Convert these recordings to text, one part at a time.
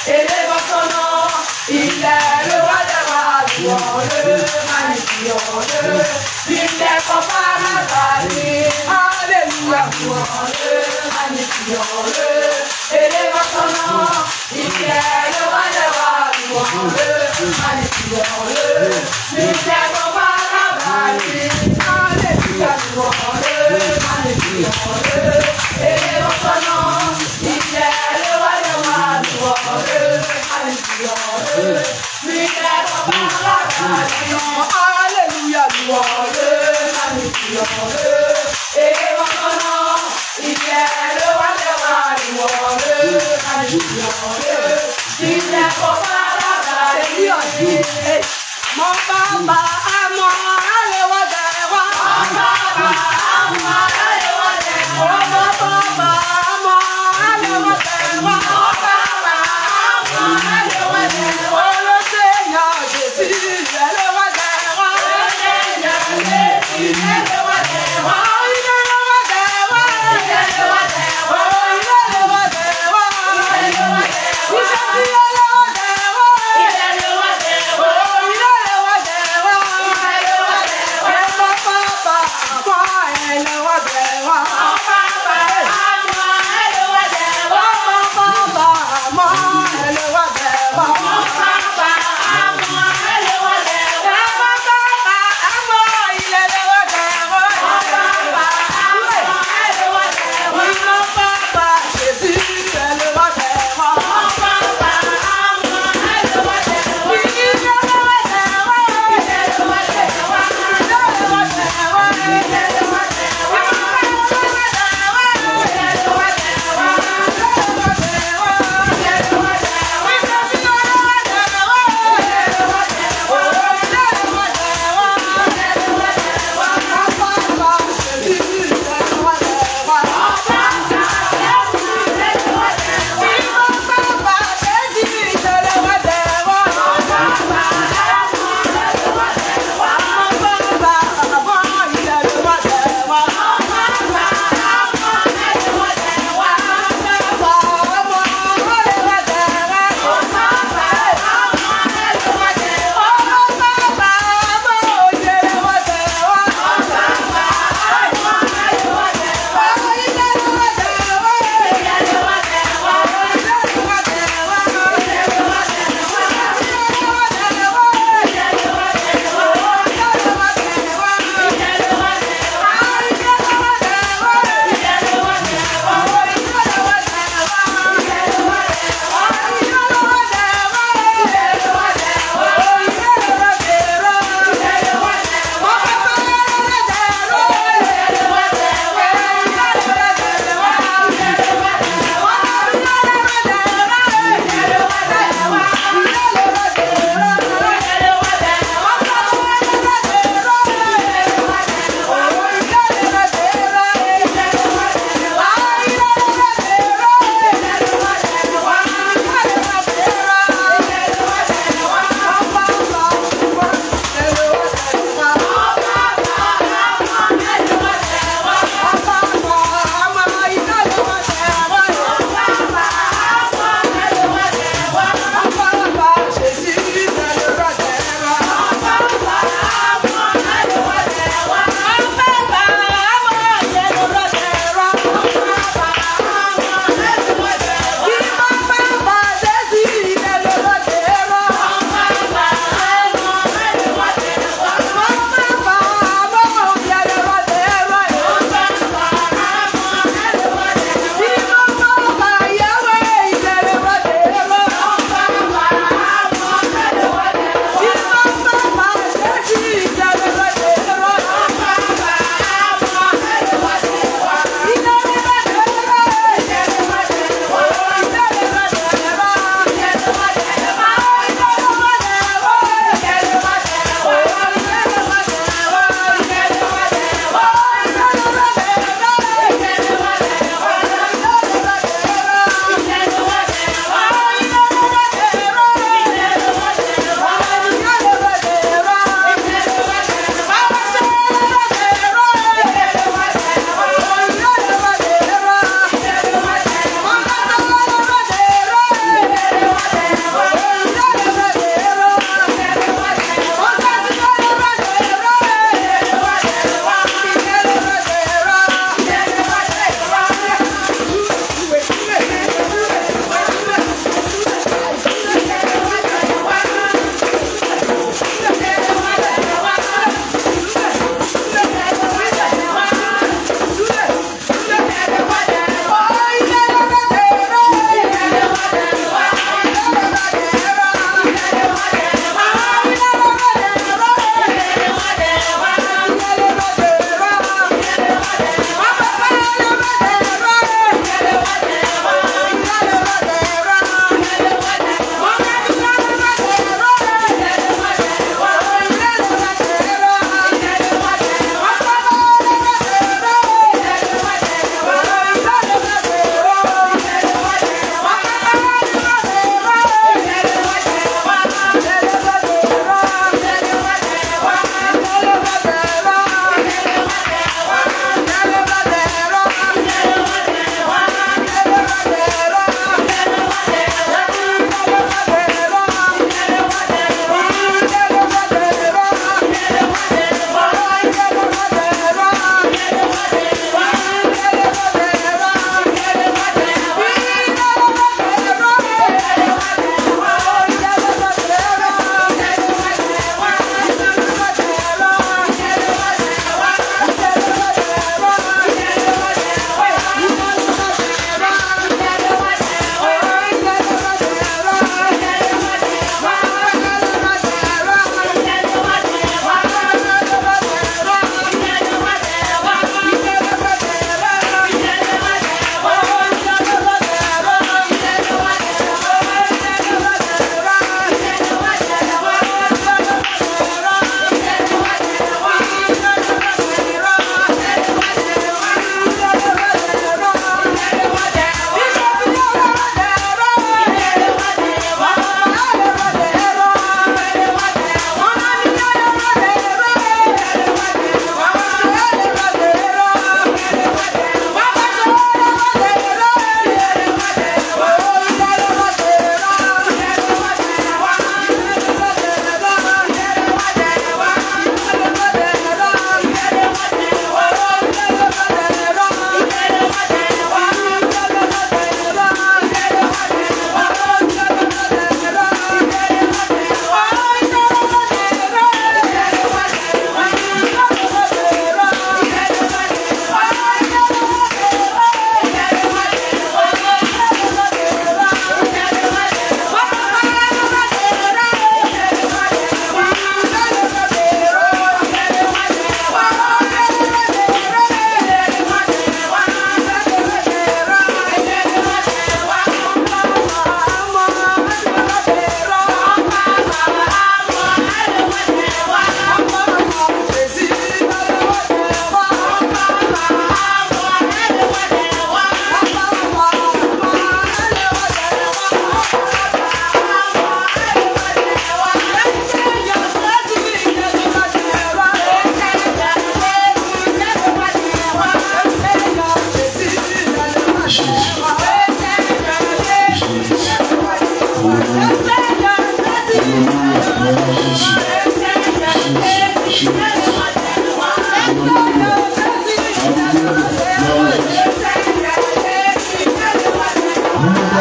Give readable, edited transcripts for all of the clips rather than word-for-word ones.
élevons son nom, il est le roi des rois, louons-le, magnifions-le, il n'est comparable à lui, alléluia, louons-le, magnifions-le, élevons son nom, il est le roi des rois, louons-le, magnifions-le, il n'est comparable à lui, alléluia, louons-le, magnifions-le, élevons son nom, il est le roi des rois, louons-le, magnifions-le, lui est comparable à lui, alléluia, louons-le, magnifions-le, élevons son nom, il est le roi des rois, louons-le, magnifions-le, il est comparable à lui. Mon papa à moi, le roi des rois, mon papa à moi, le roi des rois, mon papa à moi, le roi des rois, mon papa à moi, le roi des rois, le Seigneur Jésus est le roi des rois, le Seigneur Jésus est le roi des rois, il est le roi des rois, il est le roi des rois, il est le roi des rois, il est le roi des rois, il est le roi des rois, il est le roi des rois, il est le roi des rois.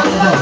Thank you.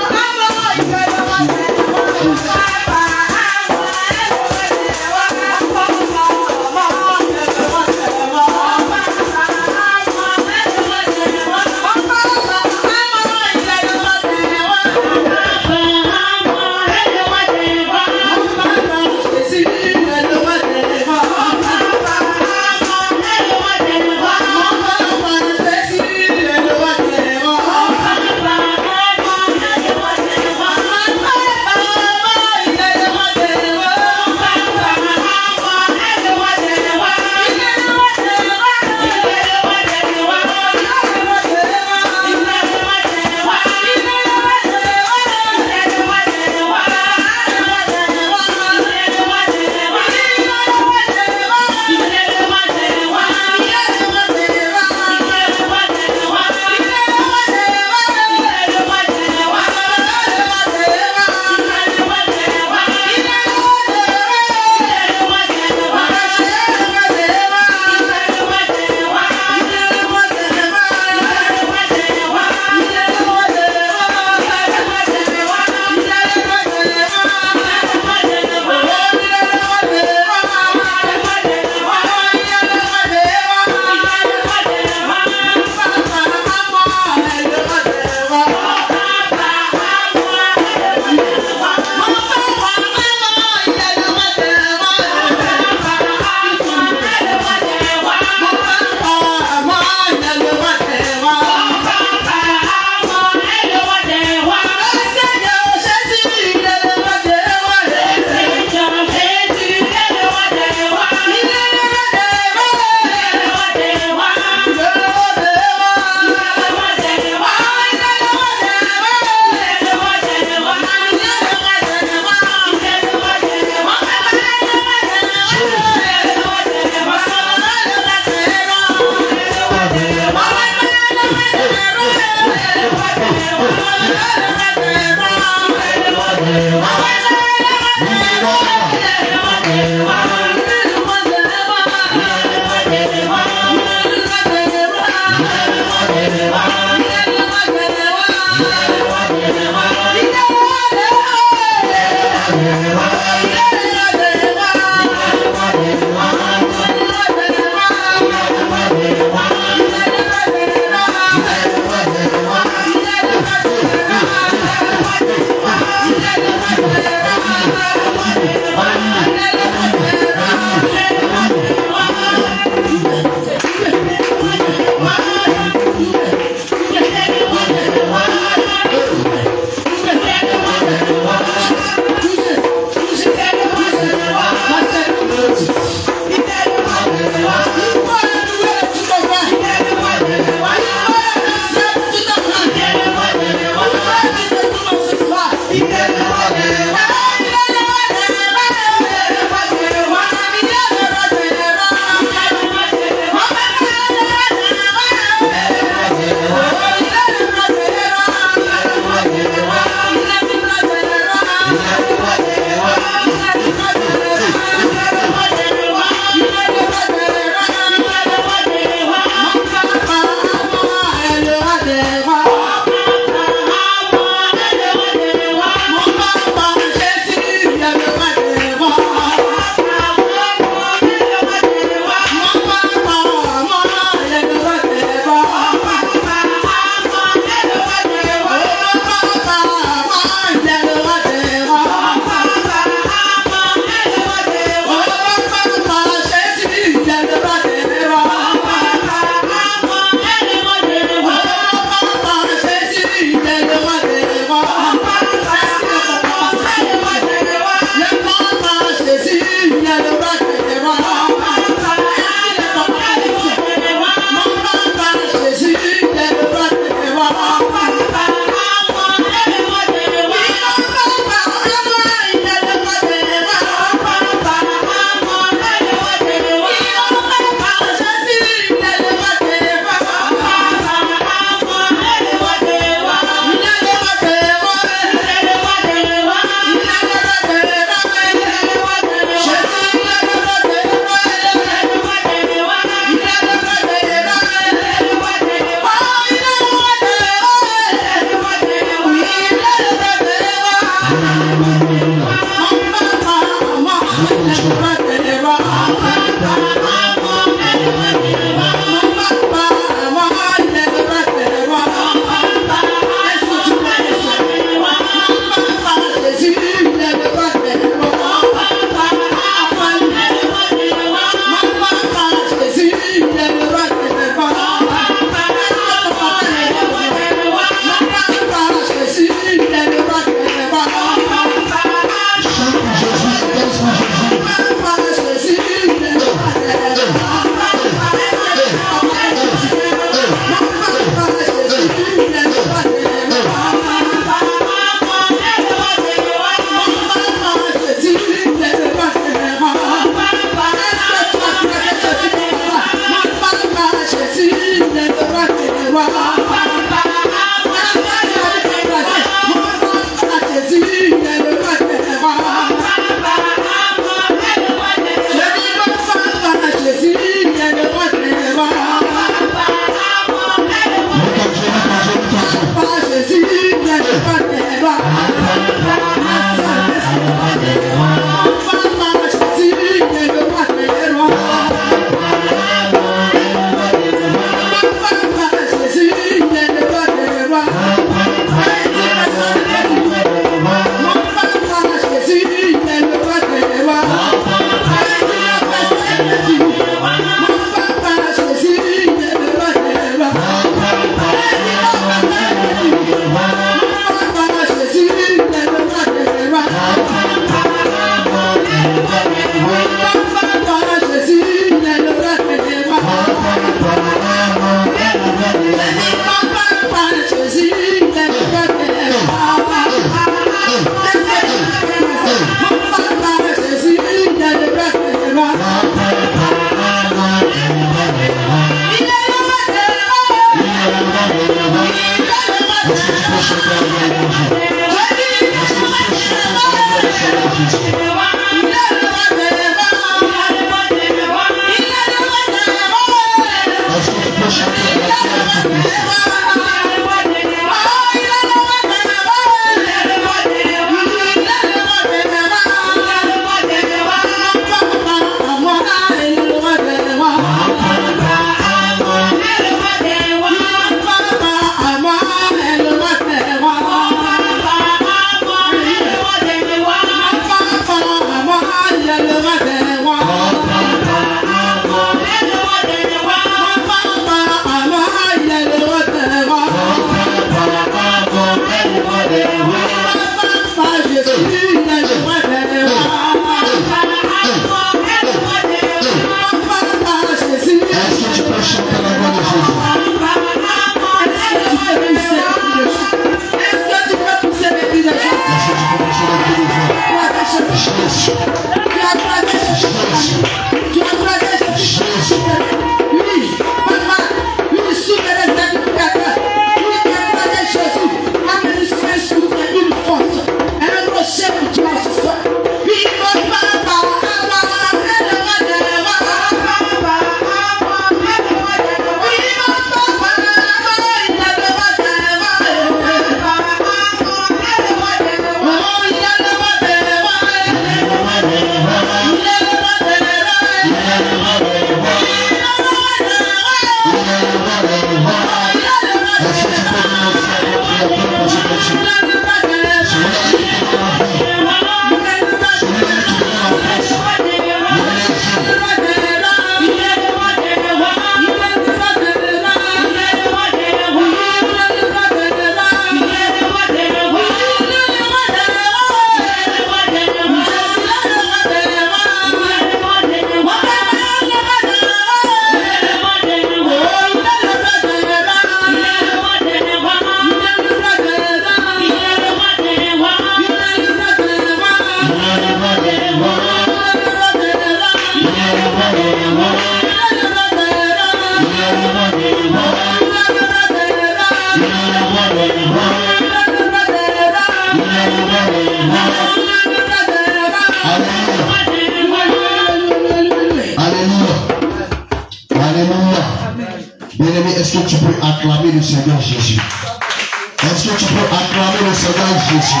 Bien-aimé, est-ce que tu peux acclamer le Seigneur Jésus? Est-ce que tu peux acclamer le Seigneur Jésus?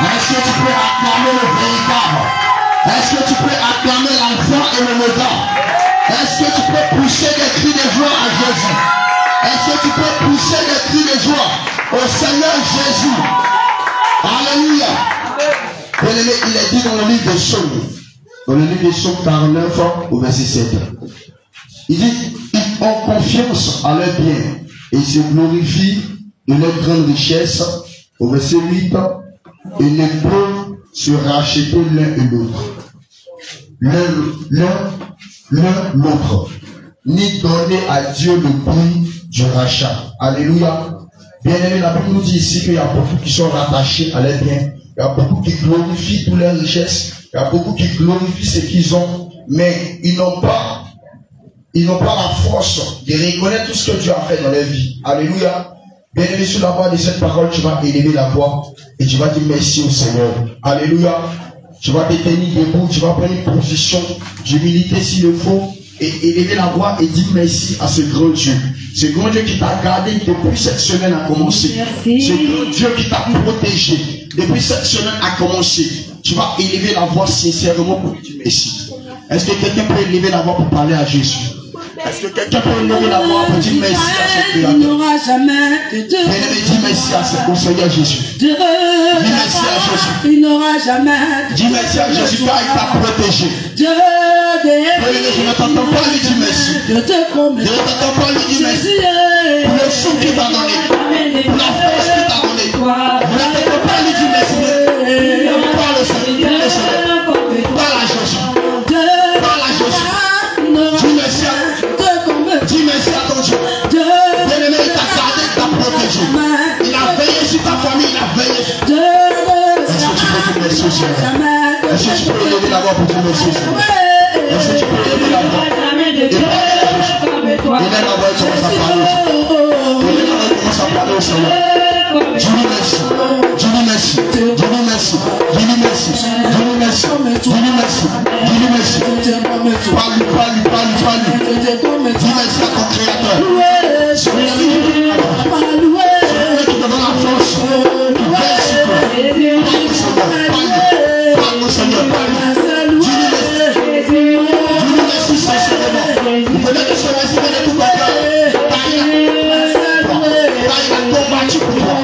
Est-ce que tu peux acclamer le véritable? Est-ce que tu peux acclamer l'enfant et le Omega? Est-ce que tu peux pousser des cris de joie à Jésus? Est-ce que tu peux pousser des cris de joie au Seigneur Jésus? Alléluia. Bien-aimé, il est dit dans le livre des Psaumes, dans le livre des Psaumes 49 au verset 7. Il dit, ils ont confiance à leur bien et ils se glorifient de leur grande richesse. Au verset 8, ils ne peuvent se racheter l'un et l'autre. L'un l'autre. Ni donner à Dieu le prix du rachat. Alléluia. Bien aimé, la Bible nous dit ici qu'il y a beaucoup qui sont rattachés à leur bien. Il y a beaucoup qui glorifient toutes leurs richesses. Il y a beaucoup qui glorifient ce qu'ils ont. Mais ils n'ont pas la force de reconnaître tout ce que Dieu a fait dans leur vie. Alléluia. Bien aimé, sur la voix de cette parole, tu vas élever la voix et tu vas dire merci au Seigneur. Alléluia. Tu vas te tenir debout, tu vas prendre une position d'humilité s'il le faut et élever la voix et dire merci à ce grand Dieu. Ce grand Dieu qui t'a gardé depuis cette semaine a commencé. Ce grand Dieu qui t'a protégé depuis cette semaine a commencé. Tu vas élever la voix sincèrement pour lui dire merci. Est-ce que quelqu'un peut élever la voix pour parler à Jésus? Est-ce que quelqu'un peut élever la voix pour dire merci à ce Créateur? Il n'aura jamais de Dieu. Dis merci à ce Seigneur Jésus. Dis merci à Jésus. Il n'aura jamais de Dieu. Dis merci à Jésus car il t'a protégé. Dieu je ne t'entends pas lui dire merci. Je ne t'entends pas lui dire merci. Pour le son qu'il t'a donné. Pour la force qu'il t'a donné. Je ne t'entends pas lui dire merci. Parle au Seigneur. Parle à Jésus. Parle à Jésus. Dis merci à dis merci à ton Dieu. Bien-aimé, il t'a gardé, il t'a protégé. Il a veillé sur ta famille, il a veillé sur toi. Est-ce que tu peux dire merci au Seigneur? Est-ce que tu peux élever la voix pour dire merci au Seigneur? Est-ce que tu peux élever la voix? Et là, la voix commence à parler au Seigneur. Et là, la voix commence à parler au Seigneur. Dis-lui merci. Dis-lui merci. Dis-lui merci. Dis-lui merci. Dis-lui merci. Dis-lui merci. Dis-lui merci. Parle-lui, parle-lui, parle-lui, parle-lui. Dis merci à ton Créateur. Celui qui te donne la force. Merci pour parle au Seigneur. Parle-lui. Dis-lui merci. Dis-lui merci sincèrement. Il peut mettre ce merci de tout ton cœur. Il a combattu pour toi.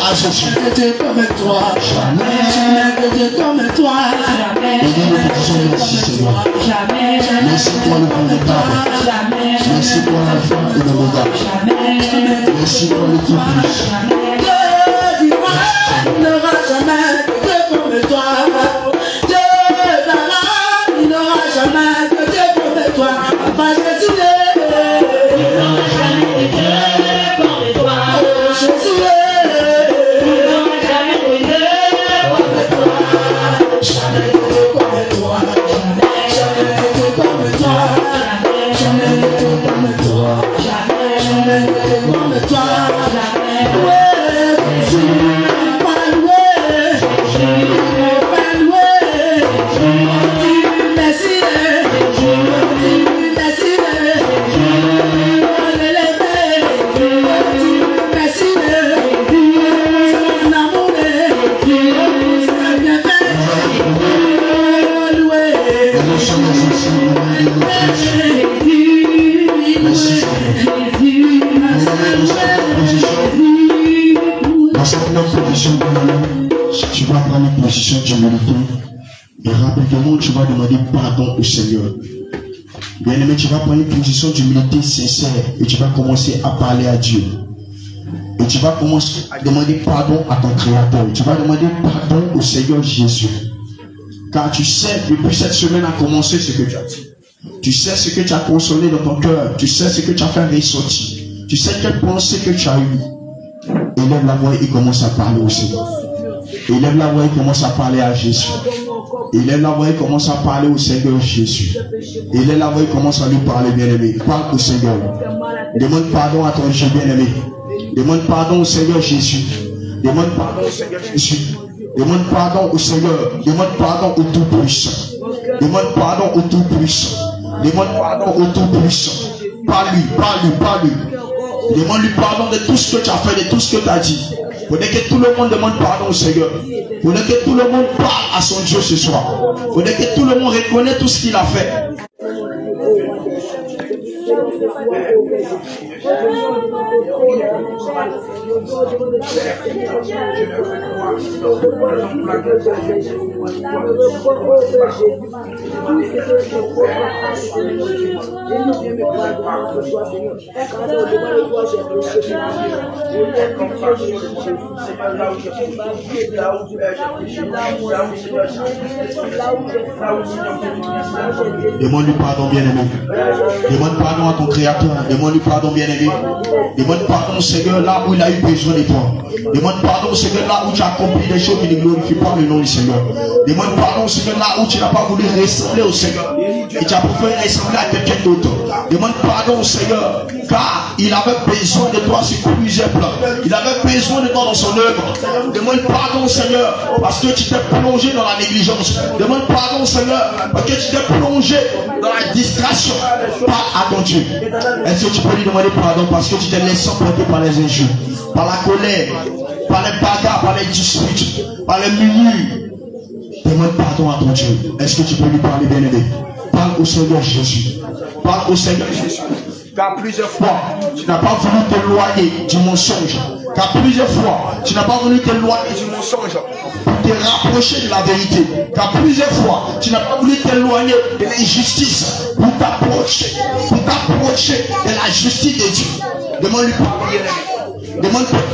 À Jésus. Dieu comme toi, jamais Dieu comme toi, jamais, merci pour le véritable, merci pour l'enfant et le regard, merci pour le tout plus. Dieu divin n'aura jamais Dieu comme toi, Dieu d'Allah, il n'aura jamais Dieu comme toi, Papa Jésus, il n'aura jamais Dieu comme toi, Jésus. Tu vas prendre une position d'humilité et rapidement tu vas demander pardon au Seigneur. Bien aimé, tu vas prendre une position d'humilité sincère et tu vas commencer à parler à Dieu. Et tu vas commencer à demander pardon à ton Créateur. Tu vas demander pardon au Seigneur Jésus. Car tu sais, depuis cette semaine a commencé ce que tu as dit. Tu sais ce que tu as consolé dans ton cœur. Tu sais ce que tu as fait ressortir. Tu sais quelle pensée que tu as eue. Élève la voix et commence à parler au Seigneur. Élève la voix et commence à parler à Jésus. Élève la voix et commence à parler au Seigneur Jésus. Élève la voix et commence à lui parler, bien-aimé. Parle au Seigneur. Demande pardon à ton Dieu, bien-aimé. Demande pardon au Seigneur Jésus. Demande pardon au Seigneur Jésus. Demande pardon au Seigneur. Demande pardon au Tout-Puissant. Demande pardon au Tout-Puissant. Demande pardon au Tout-Puissant. Pas lui, pas lui, pas lui. Demande-lui pardon de tout ce que tu as fait, de tout ce que tu as dit. Faudrait que tout le monde demande pardon au Seigneur. Faudrait que tout le monde parle à son Dieu ce soir. Faudrait que tout le monde reconnaisse tout ce qu'il a fait. Demande-lui pardon, bien-aimé. Demande pardon à ton Créateur. Demande-lui pardon, bien-aimé. Demande pardon au Seigneur là où il a eu besoin de toi. Demande pardon au Seigneur là où tu as accompli des choses qui ne glorifient pas le nom du Seigneur. Demande pardon au Seigneur là où tu n'as pas voulu ressembler au Seigneur. Et tu as préféré ressembler à quelqu'un d'autre. Demande pardon au Seigneur car il avait besoin de toi sur plusieurs plans. Il avait besoin de toi dans son œuvre. Demande pardon au Seigneur parce que tu t'es plongé dans la négligence. Demande pardon au Seigneur parce que tu t'es plongé dans la distraction. Parle à ton Dieu. Est-ce que tu peux lui demander pardon parce que tu t'es laissé emporter par les injures, par la colère, par les bagarres, par les disputes, par les murmures? Demande pardon à ton Dieu. Est-ce que tu peux lui parler, bien-aimé? Parle au Seigneur Jésus. Parle au Seigneur Jésus. Car plusieurs fois, tu n'as pas voulu t'éloigner du mensonge. Car plusieurs fois, tu n'as pas voulu t'éloigner du mensonge pour te rapprocher de la vérité. Car plusieurs fois, tu n'as pas voulu t'éloigner de l'injustice pour t'approcher de la justice de Dieu. Demande-lui pardon, bien-aimé.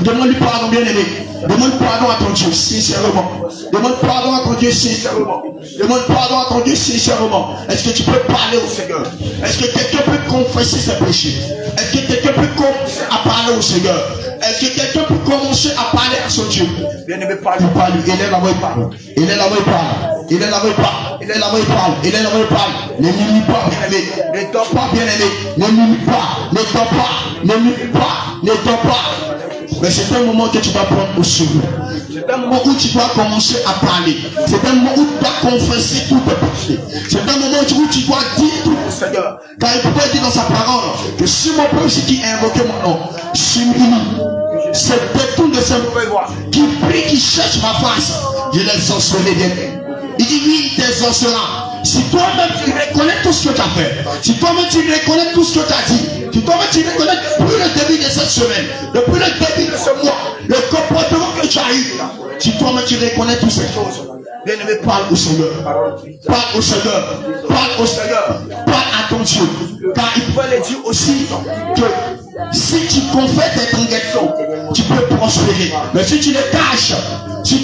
Demande-lui pardon, bien-aimé. Demande pardon à ton Dieu sincèrement. Demande pardon à ton Dieu sincèrement. Demande pardon à ton Dieu sincèrement. Est-ce que tu peux parler au Seigneur? Est-ce que quelqu'un peut confesser ses péchés? Est-ce que quelqu'un peut commencer à parler au Seigneur? Est-ce que quelqu'un peut commencer à parler à son Dieu? Bien-aimé, parle. Il est là-bas, il parle. Il est là-bas, il parle. Il est là-bas, il parle. Il est là-bas, il parle. Il est là-bas, il parle. Ne murmure pas, bien-aimé. Ne dors pas, bien-aimé. Ne murmure pas. Ne dors pas. Ne murmure pas. Ne dors pas. Mais c'est un moment que tu dois prendre au sérieux. C'est un moment où tu dois commencer à parler. C'est un moment où tu dois confesser tous tes péchés. C'est un moment où tu dois dire tout au Seigneur. Car il pourrait dire dans sa parole que si mon peuple qui a invoqué mon nom se détourne de ses mauvaises voies, qui prie, qui cherche ma face, je les exaucerai bien. Il dit oui, il t'exaucera. Si toi-même tu reconnais tout ce que tu as fait, si toi-même tu reconnais tout ce que tu as dit, si toi-même tu reconnais depuis le début de cette semaine, depuis le début de ce mois, le comportement que tu as eu, si toi-même tu reconnais toutes ces choses, bien-aimé, parle au Seigneur. Parle au Seigneur. Parle au Seigneur. Parle à ton Dieu. Car il peut le dire aussi que si tu confesses tes transgressions, tu peux prospérer. Mais si tu les caches, tu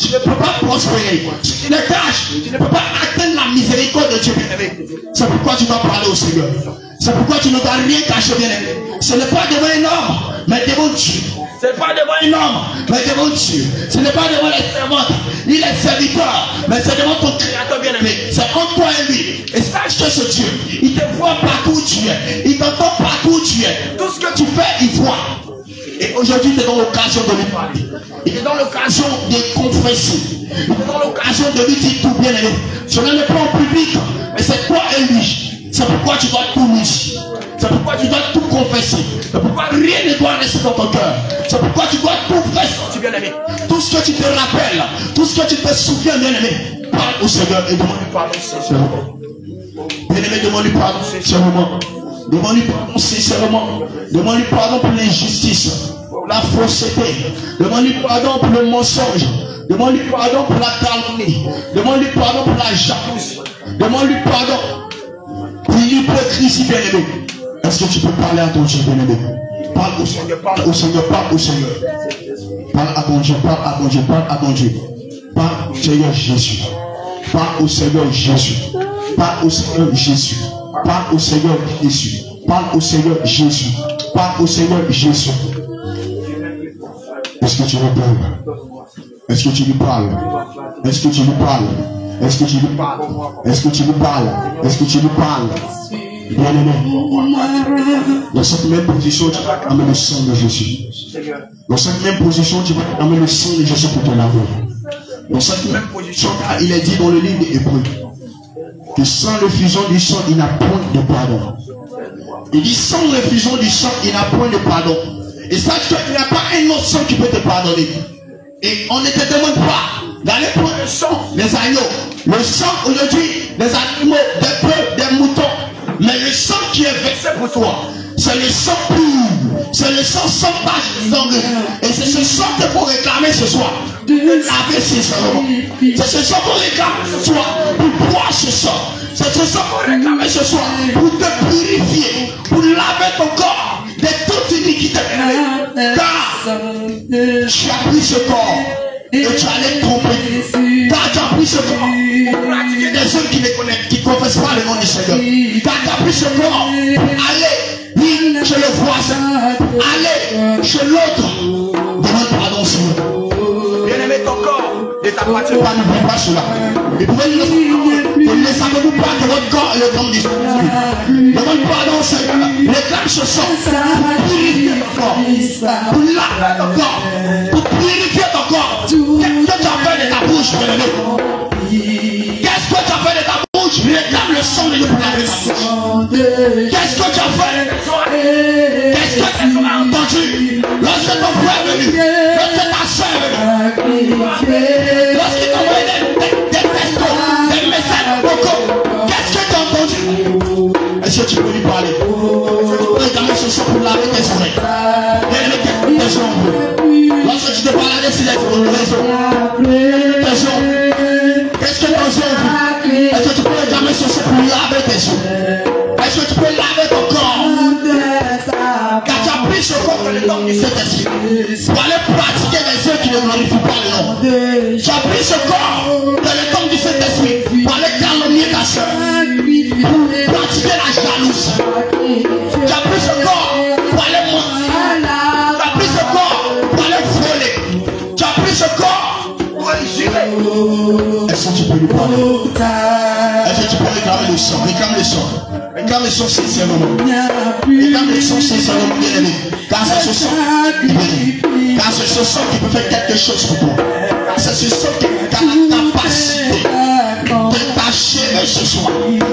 ne peux pas prospérer. Si tu les caches, tu ne peux pas atteindre la miséricorde de Dieu, bien-aimé. C'est pourquoi tu dois parler au Seigneur. C'est pourquoi tu ne dois rien cacher, bien-aimé. Ce n'est pas devant un homme, mais devant Dieu. Ce n'est pas devant un homme, mais devant Dieu. Ce n'est pas devant les servantes, ni les serviteurs, mais c'est devant ton Créateur, bien-aimé. C'est entre toi et lui. Et sache que ce Dieu, il te voit partout où tu es. Il t'entend partout où tu es. Tout ce que tu fais, il voit. Et aujourd'hui, tu es dans l'occasion de lui parler. Il est dans l'occasion de confesser. Il est dans l'occasion de lui dire tout, bien-aimé. Cela n'est pas en public, mais c'est toi et lui. C'est pourquoi tu dois tout lui dire. C'est pourquoi tu dois tout confesser. C'est pourquoi rien ne doit rester dans ton cœur. C'est pourquoi tu dois tout faire sortir, bien-aimé. Tout ce que tu te rappelles, tout ce que tu te souviens, bien-aimé, parle au Seigneur et demande-lui pardon sincèrement. Bien-aimé, demande-lui pardon sincèrement. Demande-lui pardon sincèrement. Demande-lui pardon pour l'injustice, pour la fausseté. Demande-lui pardon pour le mensonge. Demande-lui pardon pour la calomnie. Demande-lui pardon pour la jalousie. Demande-lui pardon pour l'hypocrisie, bien-aimé. Est-ce que tu peux parler à ton Dieu, bien-aimé? Parle au Seigneur, parle au Seigneur, parle au Seigneur. Parle à ton Dieu, parle à ton Dieu, parle à ton Dieu. Parle au Seigneur Jésus. Parle au Seigneur Jésus. Parle au Seigneur Jésus. Parle au Seigneur Jésus. Parle au Seigneur Jésus. Parle au Seigneur Jésus. Est-ce que tu lui parles? Est-ce que tu lui parles? Est-ce que tu lui parles? Est-ce que tu lui parles? Est-ce que tu lui parles? Est-ce que tu lui parles? Bien-aimé, dans cette même position, tu vas amener le sang de Jésus. Dans cette même position, tu vas amener le sang de Jésus pour te laver. Dans cette même position, il est dit dans le livre des Hébreux que sans l'effusion du sang, il n'a point de pardon. Il dit sans l'effusion du sang, il n'a point de pardon. Et sache qu'il n'y a pas un autre sang qui peut te pardonner. Et on ne te demande pas d'aller prendre le sang des agneaux. Le sang aujourd'hui des animaux, des bœufs, des moutons. Mais le sang qui est versé pour toi, c'est le sang pur. C'est le sang sans tache sanguine. Et c'est ce sang qu'il faut réclamer ce soir. De laver sincèrement. C'est ce sang qu'on réclame ce soir pour boire ce sang. C'est ce sang qu'on réclame ce soir pour te purifier, pour laver ton corps de toute iniquité. Car tu as pris ce corps et tu allais te tromper. Car tu as pris ce corps pour pratiquer des œuvres qui ne confessent pas le nom du Seigneur. Car tu as pris ce corps pour aller chez le voisin, aller chez l'autre. Demande pardon, Seigneur. Bien-aimé, ton corps ne t'appartient pas, n'oublie pas cela. Et pour ne savez-vous pas que votre corps est le temple du Seigneur. Demande pardon, Seigneur. Réclame ce sang pour purifier ton corps, pour laver ton corps, pour purifier ton corps. Qu'est-ce que tu as fait de ta bouche, bien-aimé? Qu'est-ce que tu as fait de ta bouche? Réclame le sang de Dieu pour laver ta bouche. Qu'est-ce que tu as fait? Qu'est-ce que tu as entendu lorsque ton frère est venu, lorsque ta soeur est venue, lorsqu'il t'a envoyé des textos, des messages vocaux? Qu'est-ce que tu as entendu? Est-ce que tu peux lui parler? Est-ce que tu peux réclamer ce sang pour laver tes oreilles? Tes ongles. Lorsque tu te parles à des qu'est-ce que ton ongles? Est-ce que tu peux réclamer ce sang pour laver tes ongles? Est-ce que tu peux laver ton corps? Car tu as pris ce corps dans le nom du Saint-Esprit pour aller pratiquer les œuvres qui ne glorifient pas le nom. Tu as pris ce corps dans le temps du Saint-Esprit pour aller calomnier ta soeur, pour pratiquer la jalousie. Tu as pris ce corps pour aller mentir. Tu as pris ce corps pour aller voler. Tu as pris ce corps pour aller jurer. Est-ce que tu peux lui parler? Est-ce que tu peux réclamer le sang? Réclame le sang. Réclame le sang sincèrement. Réclame le sang sincèrement, bien-aimé. Car c'est ce sang qui peut faire. Car c'est ce sang qui peut faire quelque chose pour toi. Car c'est ce sang qui a la capacité de t'achever ce soir.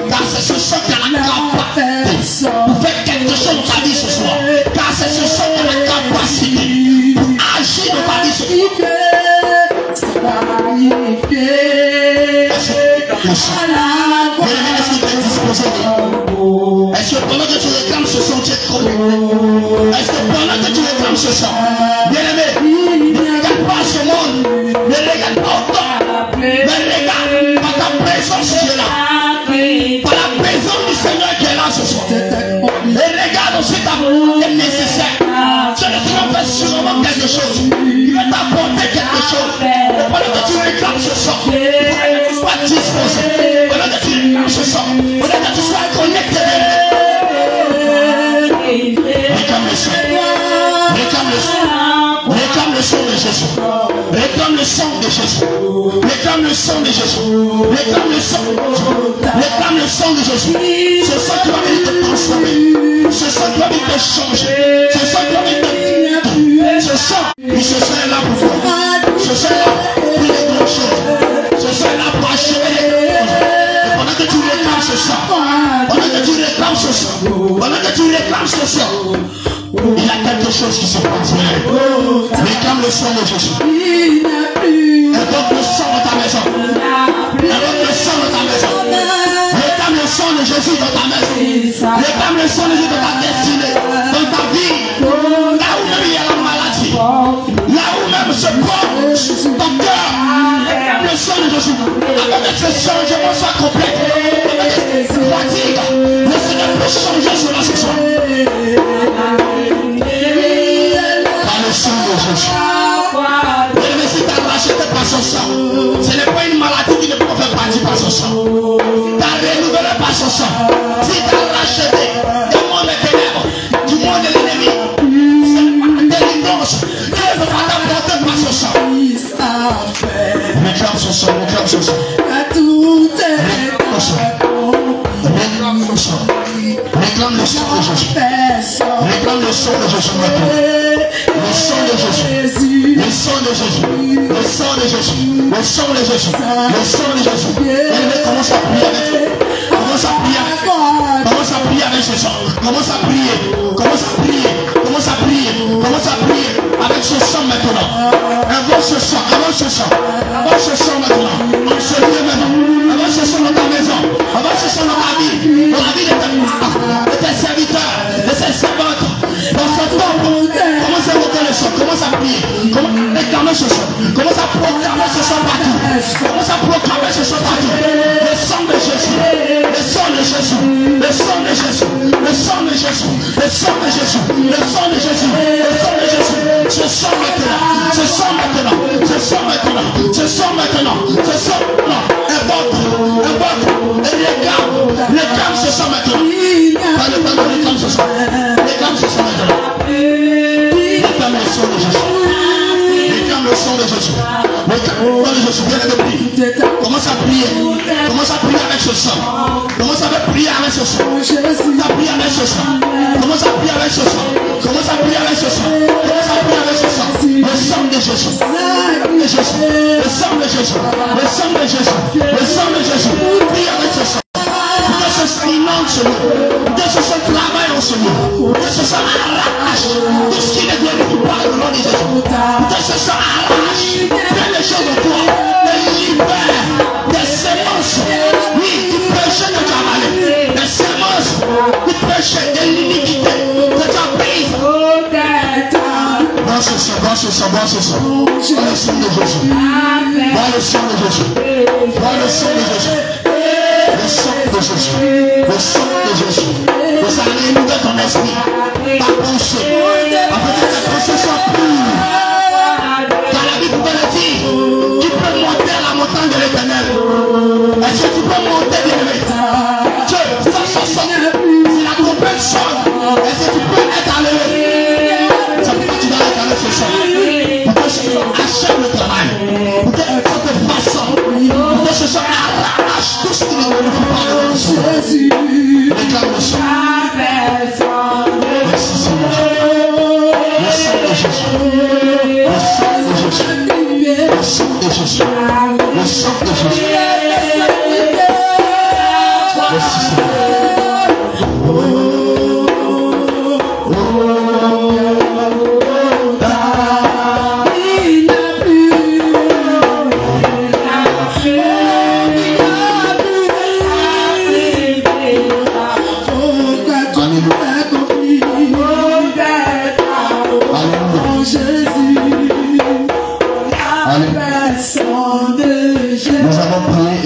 Car c'est ce sang qui a la capacité pour faire quelque chose dans ta vie ce soir. Car c'est ce sang qui a la capacité pour agir dans ta vie ce soir. Le sang. Est-ce que tu es disposé? Est-ce que pendant que tu réclames ce sang, tu es trompé? Est-ce que pendant que tu réclames ce sang, bien-aimé, ne regarde pas ce monde, ne regarde pas au temps, mais regarde par ta présence qui est là, par la présence du Seigneur qui est là ce soir. Et regarde aussi ta volonté nécessaire. Tu ne fais sûrement quelque chose, il va t'apporter quelque chose. Et pendant que tu réclames ce sang, il faudrait que tu sois disposé. Pendant que tu réclames ce sang, il faudrait que tu sois connecté. Réclame le sang. Réclame le sang. Réclame le sang de Jésus. Réclame le sang de Jésus. Réclame le sang de Jésus. Réclame le sang. Réclame le sang de Jésus. Ce sang qui va venir te transformer. Ce sang qui va venir te changer. Ce sang qui va venir te tuer. Ce sang, il se sert là pour toi. Ce sang là pour les grandes choses. Ce sang là pour achever les grandes choses. Et pendant que tu réclames ce sang, pendant que tu réclames ce sang, pendant que tu réclames ce sang, il y a quelque chose qui se passe. Réclame le sang de Jésus. Invoque le sang de ta maison. Invoque le sang de ta maison. Réclame le sang de Jésus dans ta maison. Réclame le sang de Jésus dans ta destinée, dans ta vie. Là où même il y a la maladie, là où même se porte ton cœur, réclame le sang de Jésus. Avant que ce changement soit complet, avec cette fatigue, le Seigneur peut changer cela ce soir. Par le sang de Jésus. Mais si tu as racheté par son sang, ce n'est pas une maladie qui ne peut faire partie par son sang. Tu as renouvelé par son sang. Si tu as racheté du monde des ténèbres, du monde de l'ennemi, ce n'est pas ta délivrance qui ne peut pas t'apporter par son sang. Réclame son sang, réclame son sang. Réclame son sang. Réclame son sang. Réclame le sang de Jésus. Réclame le sang de Jésus maintenant. Le sang de Jésus. Le sang sang de Jésus. Le sang de Jésus. Le sang de Jésus. Le sang de Jésus. Et commence à prier avec eux. Commence à prier avec eux. Commence à prier avec ce sang. Commence à prier. Commence à prier. Commence à prier. Commence à prier avec ce sang maintenant. Avance ce sang. Avance ce sang. Avance ce sang maintenant. En ce lieu maintenant. Avance ce sang dans ta maison. Avance ce sang dans ta vie. Dans la vie de tes serviteurs. De tes servantes. Dans ce temple. Commence à monter le sang. Commence à prier. Commence à réclamer ce sang. Commence à proclamer ce sang partout. Commence à proclamer ce sang partout. Le sang de Jésus. Le sang de Jésus. Le sang de Jésus. Le sang de Jésus. Le sang de Jésus. Le sang de Jésus. Le sang de Jésus. Ce sang maintenant. Ce sang maintenant. Ce sang maintenant. Ce sang maintenant. Ce sang maintenant. Invoque. Et réclame ce sang maintenant. Réclame ce sang. Réclame ce sang maintenant. Réclame le sang de Jésus. Réclame le sang de Jésus. Réclame le sang de Jésus. Viens de prier. Commence à prier. Commence à prier avec ce sang. Commence à prier avec ce sang. Commence à prier avec ce sang. Commence à prier avec ce sang. Commence à prier avec ce sang. Commence à prier avec ce sang. Le sang de Jésus. Le sang de Jésus. Le sang de Jésus. Le sang de Jésus. Prie avec ce sang. Que ce sang inonde ce lieu. Que ce sang travaille en ce lieu. Que ce sang arrache tout ce qui ne glorifie pas le nom de Jésus. Que ce sang arrache plein de choses en toi. Et libère des semences. Oui, du péché que tu as avalé. Des semences du péché, de l'iniquité que tu as prise. Dans ce sang, dans ce sang, dans ce sang. Dans le sang de Jésus. Dans le sang de Jésus. Dans le sang de Jésus. Le sang de Jésus, le sang de Jésus, que ça renouvelle ton esprit, ta pensée, afin que ta pensée soit pure. Dans la Bible, vous le dire, tu peux monter à la montagne de l'Éternel. Est-ce que tu peux monter de l'élevé? Dieu, ça, c'est la trompette sonne. Est-ce que tu peux être enlevé? Ça veut dire que tu dois être enlevé ce soir. Pour que ce soit achève le travail. Pour que ça te façonne. Pour que ce soit arrache tout ce qui ne glorifie pas le nom de Jésus. Réclame le sang. Merci Seigneur. Le sang de Jésus. Le sang de Jésus. Le sang de Jésus. Le sang de Jésus. Merci Seigneur.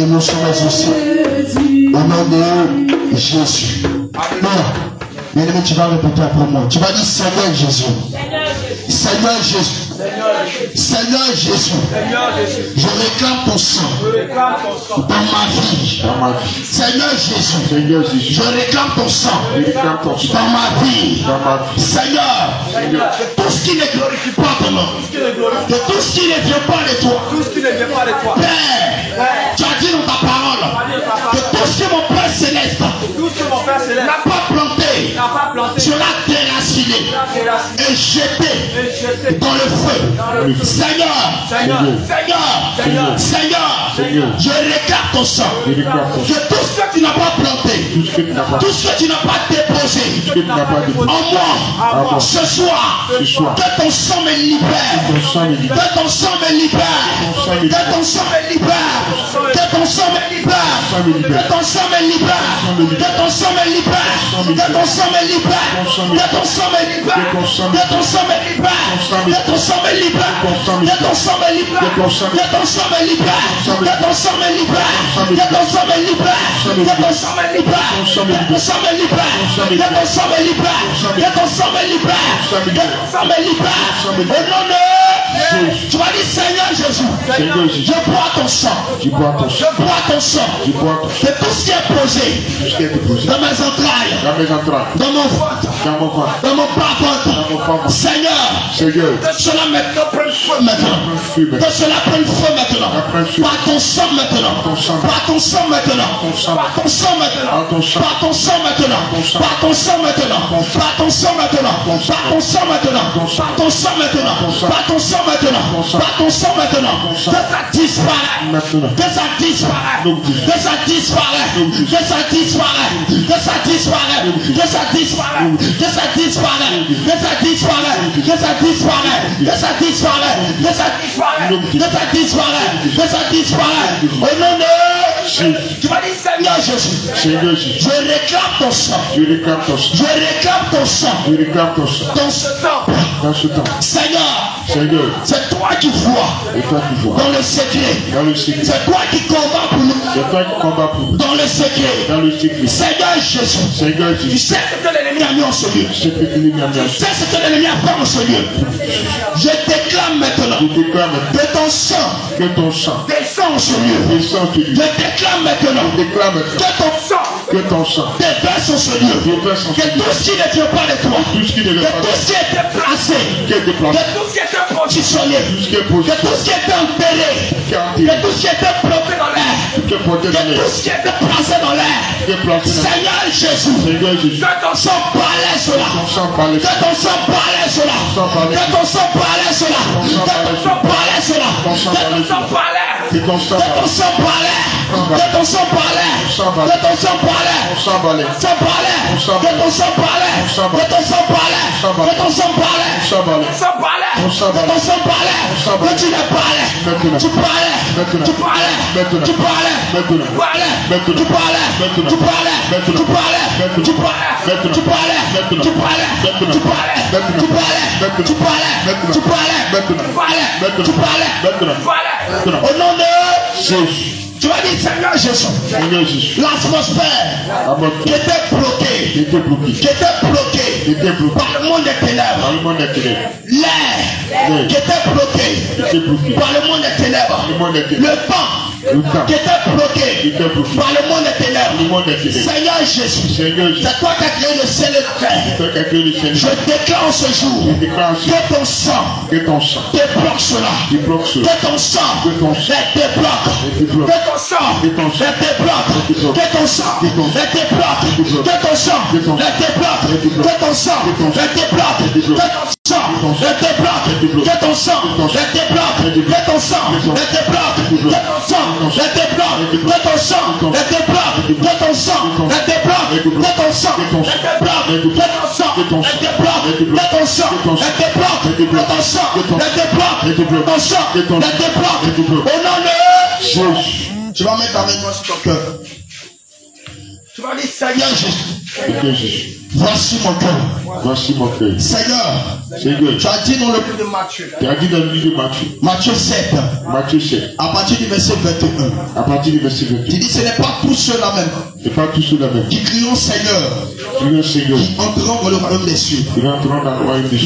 Nous sommes associés au nom de Jésus. Bien aimé, tu vas répéter après moi. Tu vas dire Seigneur Jésus. Seigneur Jésus. Seigneur Jésus. Je réclame ton sang dans ma vie. Seigneur Jésus. Je réclame ton sang dans ma vie. Seigneur, tout ce qui ne glorifie pas ton nom, que tout ce qui ne vient pas de toi, Père, tu as dit dans ta parole que tout ce que mon Père Céleste n'a pas planté sur la déracinée et jeté dans le feu. Seigneur, je réclame ton sang. Que tout ce que tu n'as pas planté, tout ce que tu n'as pas déposé en moi, ce soir, que ton sang me libère. Que ton sang me libère. Que ton sang me libère. Que ton sang me libère. Que ton sang me libère. Que ton sang me libère. Que ton sang me libère. Que ton sang me libère. Que ton sang me libère. Que ton sang me libère. Que ton sang me libère. Que ton sang me libère. Que ton sang me libère. Que ton sang me libère. Que ton sang me libère. Que ton sang me libère. Que ton sang me libère. Que ton sang me libère. Que ton sang me libère. Au nom de tu vas dire Seigneur Jésus, je bois ton sang. Je bois ton sang. De tout ce qui est posé dans mes entrailles, dans mon ventre, dans mon bas-ventre. Seigneur, cela maintenant prenne feu maintenant. Que cela prenne feu maintenant. Par ton sang maintenant. Par ton sang maintenant. Par ton sang maintenant. Par ton sang maintenant. Par ton sang maintenant. Par ton sang maintenant. Par ton sang maintenant. Par ton sang maintenant. Par ton sang maintenant. Par ton sang maintenant. Que ça disparaît. Que ça disparaît. Que ça disparaît. Que ça disparaît. Que ça disparaît. Que ça disparaît. Que ça disparaît. Que ça disparaît. Que ça disparaît. Que ça disparaît. Que ça disparaît. Que ça disparaît. Que ça disparaît. Au nom de tu vas dire Seigneur Jésus. Je réclame ton sang. Je réclame ton sang. Dans ce temps. Seigneur, c'est toi qui vois. Dans le secret. C'est toi qui combats pour nous. Dans le secret. Seigneur Jésus. Tu sais ce que l'ennemi a mis en ce lieu. Tu sais ce que l'ennemi a fait en ce lieu. Je déclame maintenant que ton sang descend en ce lieu. Je déclame maintenant que ton sang déverse en ce lieu. Que tout ce qui ne vient pas de toi, que tout ce qui était placé, que tout ce qui était positionné, que tout ce qui était enterré, que tout ce qui était bloqué dans l'air, que tout ce qui était placé dans l'air. Seigneur Jésus, que ton sang parlait cela. Que ton sang parlait cela. Que ton sang parlait cela. Que ton sang parlait cela. Que ton sang parlait. Que ton sang parlait. Que ton sang parlait. Que ton sang parlait. Que ton sang parlait. Que ton sang parlait. Que ton sang parlait. Que ton sang parlait. Que tu ne parlais. Tu parlais. Tu parlais. Tu parlais. Tu parlais. Tu parlais. Tu parlais. Tu parlais. Tu parlais. Tu parlais. Tu parlais. Tu parlais. Tu parlais. Tu parlais. Au nom de Jésus. Tu vas dire Seigneur Jésus. L'atmosphère qui était bloquée par le monde des ténèbres. L'air qui était bloqué par le monde des ténèbres. Le vent qui était bloqué par le monde des ténèbres. Seigneur Jésus, c'est toi qui as créé le ciel et la terre. Je déclare ce jour que ton sang débloque cela. Que ton sang débloque. Que ton sang débloque. Que ton sang débloque. Que ton sang débloque. Que ton sang débloque. Que ton sang débloque. Que ton sang débloque. Que ton sang débloque. Que ton sang débloque. Que ton sang débloque. Que ton sang débloque. Que ton sang débloque. Que ton sang débloque. Que ton sang débloque. Que ton sang débloque. Au nom de Jésus. Tu vas mettre avec moi sur ton cœur. Tu vas dire Seigneur Jésus. Voici mon cœur. Seigneur, tu as dit dans le livre de Matthieu. Matthieu 7. À partir du verset 21. Tu dis ce n'est pas tous ceux-là même. Qui crieront Seigneur. Qui entreront dans le royaume des cieux.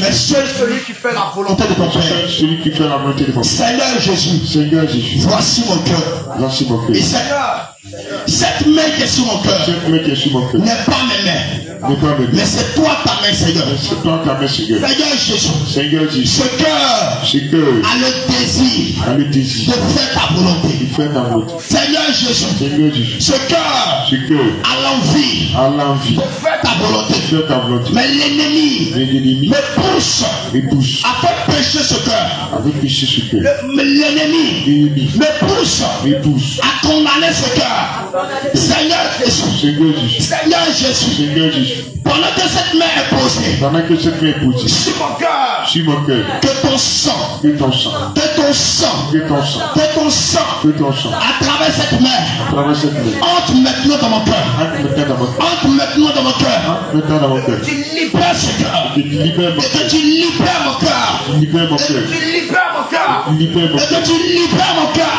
Mais seul celui qui fait la volonté de ton Père. Seigneur Jésus. Voici mon cœur. Et Seigneur, cette main qui est sur mon cœur n'est pas mes mains. Mais c'est toi ta main, Seigneur. Seigneur Jésus. Ce cœur a le désir de faire ta volonté. Seigneur Jésus. Ce cœur a l'envie de faire ta volonté. Mais l'ennemi me pousse à faire pécher ce cœur. L'ennemi me pousse à condamner ce cœur. Seigneur Jésus. Pendant que cette main est posée sur mon cœur, que ton sang à travers cette main entre maintenant dans mon cœur. Que tu libères ce cœur. Et que tu libères mon cœur. Et que tu libères mon cœur.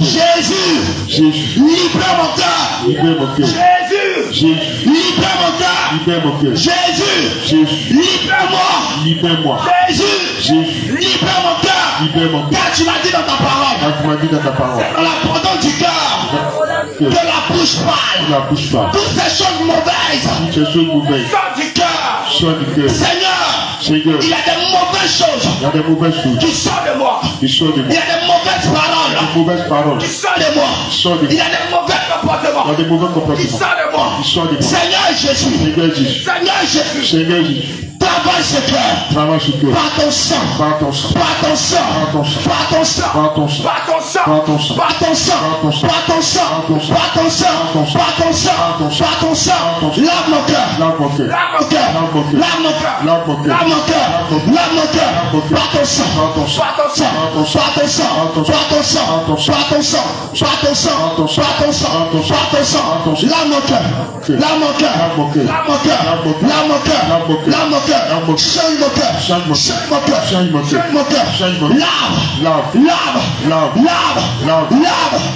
Jésus, libère mon cœur. Jésus, libère mon cœur. Jésus, libère-moi. Jésus, libère mon cœur. Car tu m'as dit dans ta parole. Dans la pardon du cœur. Que la bouche parle. Toutes ces choses mauvaises. Sors du cœur. Seigneur. Seigneur, il y a des mauvaises choses qui sortent de moi. Il y a des mauvaises paroles qui sortent de moi. Il y a des mauvais comportements qui sortent de moi. Seigneur Jésus, Seigneur Jésus, travaille ce cœur par ton sang, par ton sang, par ton sang, par ton sang, par ton sang, par ton sang, par ton sang, par ton sang, par ton sang, par ton sang, par ton sang, par ton sang, lave mon cœur, lave mon cœur, lave mon cœur, lave mon cœur, lave mon cœur, lave mon cœur, lave mon cœur, par ton sang, par ton sang, par ton sang, par ton sang, par ton sang, par ton sang, par ton sang, par ton sang, par ton sang, lave mon cœur, lave mon cœur, lave mon cœur, lave mon cœur, lave mon cœur, lave mon cœur. Change mon cœur, change mon cœur, change mon cœur, change mon cœur, change mon cœur, lave, lave, lave, lave, lave,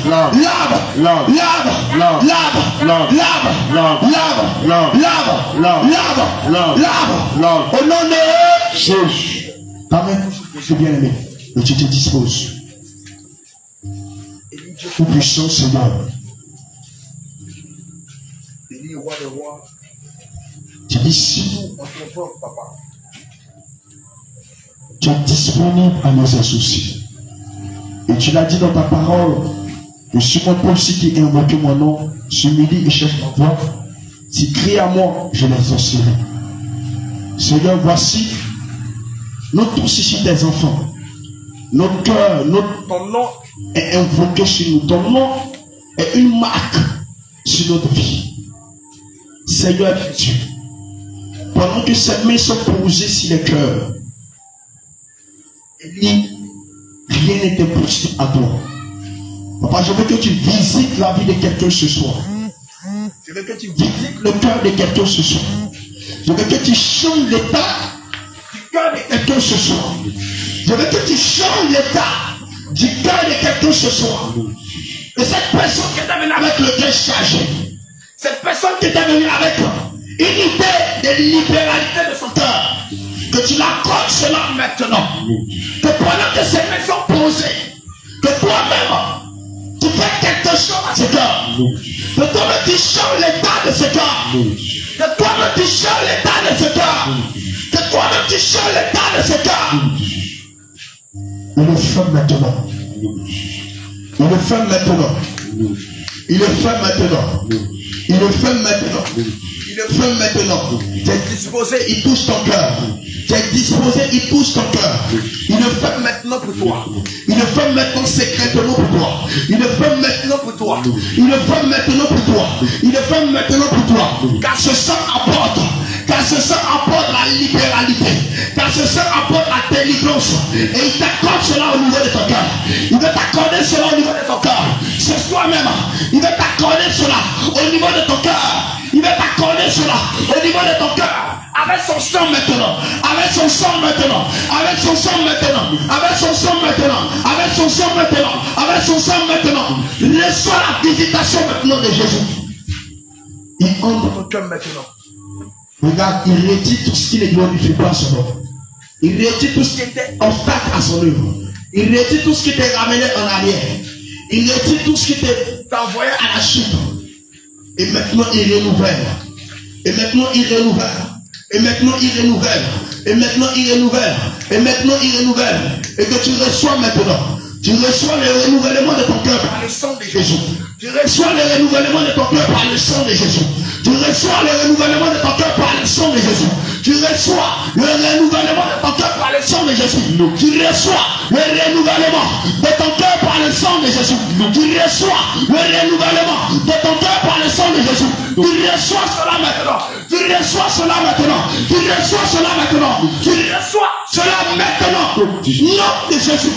lave, lave, lave, lave, lave, lave, au nom de Jésus. Amen. C'est bien aimé. Et tu te disposes. Tout puissant Seigneur. Tu dis si tu es disponible à nos associés. Et tu l'as dit dans ta parole. Que Simon Paul, si tu invoqué mon nom, ce midi et cherche ma voix, tu cries à moi, je les exaucerai. Seigneur, voici, nous tous ici des enfants. Notre cœur, ton nom est invoqué sur nous. Ton nom est une marque sur notre vie. Seigneur Dieu, pendant que ces mains sont posées sur les cœurs, rien n'est impossible à toi. Papa, je veux que tu visites la vie de quelqu'un ce soir. Je veux que tu visites le cœur de quelqu'un ce soir. Je veux que tu changes l'état du cœur de quelqu'un ce soir. Je veux que tu changes l'état du cœur de quelqu'un ce soir. Et cette personne qui est venue avec le cœur chargé, cette personne qui est venue avec une idée de libéralité de son cœur, que tu l'accordes cela maintenant. Que pendant que ces mains sont posées, que toi-même, tu fais quelque chose à ce cœur. Que toi-même tu changes l'état de ce cœur. Que toi-même tu changes l'état de ce cœur. Que toi-même tu changes l'état de ce cœur. Il le fait maintenant. Il le fait maintenant. Il le fait maintenant. Il le fait maintenant. Il le fait maintenant. Tu es disposé, il touche ton cœur. Tu es disposé, il touche ton cœur. Il le fait maintenant pour toi. Il le fait maintenant secrètement pour toi. Il le fait maintenant pour toi. Il le fait maintenant pour toi. Il le fait maintenant pour toi. Car ce sang apporte. Car ce sang apporte la libéralité. Car ce sang apporte la délivrance. Et il t'accorde cela au niveau de ton cœur. Il veut t'accorder cela au niveau de ton cœur. C'est toi-même. Il veut t'accorder cela au niveau de ton cœur. Il veut t'accorder cela au niveau de ton cœur. Avec son sang maintenant. Avec son sang maintenant. Avec son sang maintenant. Avec son sang maintenant. Avec son sang maintenant. Avec son sang maintenant. Reçois la visitation maintenant de Jésus. Il entre dans ton cœur maintenant. Regarde, il retire tout ce qui ne glorifie pas son nom. Il retire tout ce qui était obstacle à son œuvre. Il retire tout ce qui t'est ramené en arrière. Il retire tout ce qui t'envoyait à la chute. Et maintenant il renouvelle. Et maintenant il renouvelle. Et maintenant il renouvelle. Et maintenant il renouvelle. Et maintenant il renouvelle. Et que tu reçois maintenant. Tu reçois le renouvellement de ton cœur par le sang de Jésus. Tu reçois le renouvellement de ton cœur par le sang de Jésus. Tu reçois le renouvellement de ton cœur par le sang de Jésus. Tu reçois le renouvellement de ton cœur par le sang de Jésus. Tu reçois le renouvellement de ton cœur par le sang de Jésus. Tu reçois le renouvellement de ton cœur par le sang de Jésus. Tu reçois cela maintenant. Tu reçois cela maintenant. Tu reçois cela maintenant. Tu reçois cela maintenant. Nom de Jésus.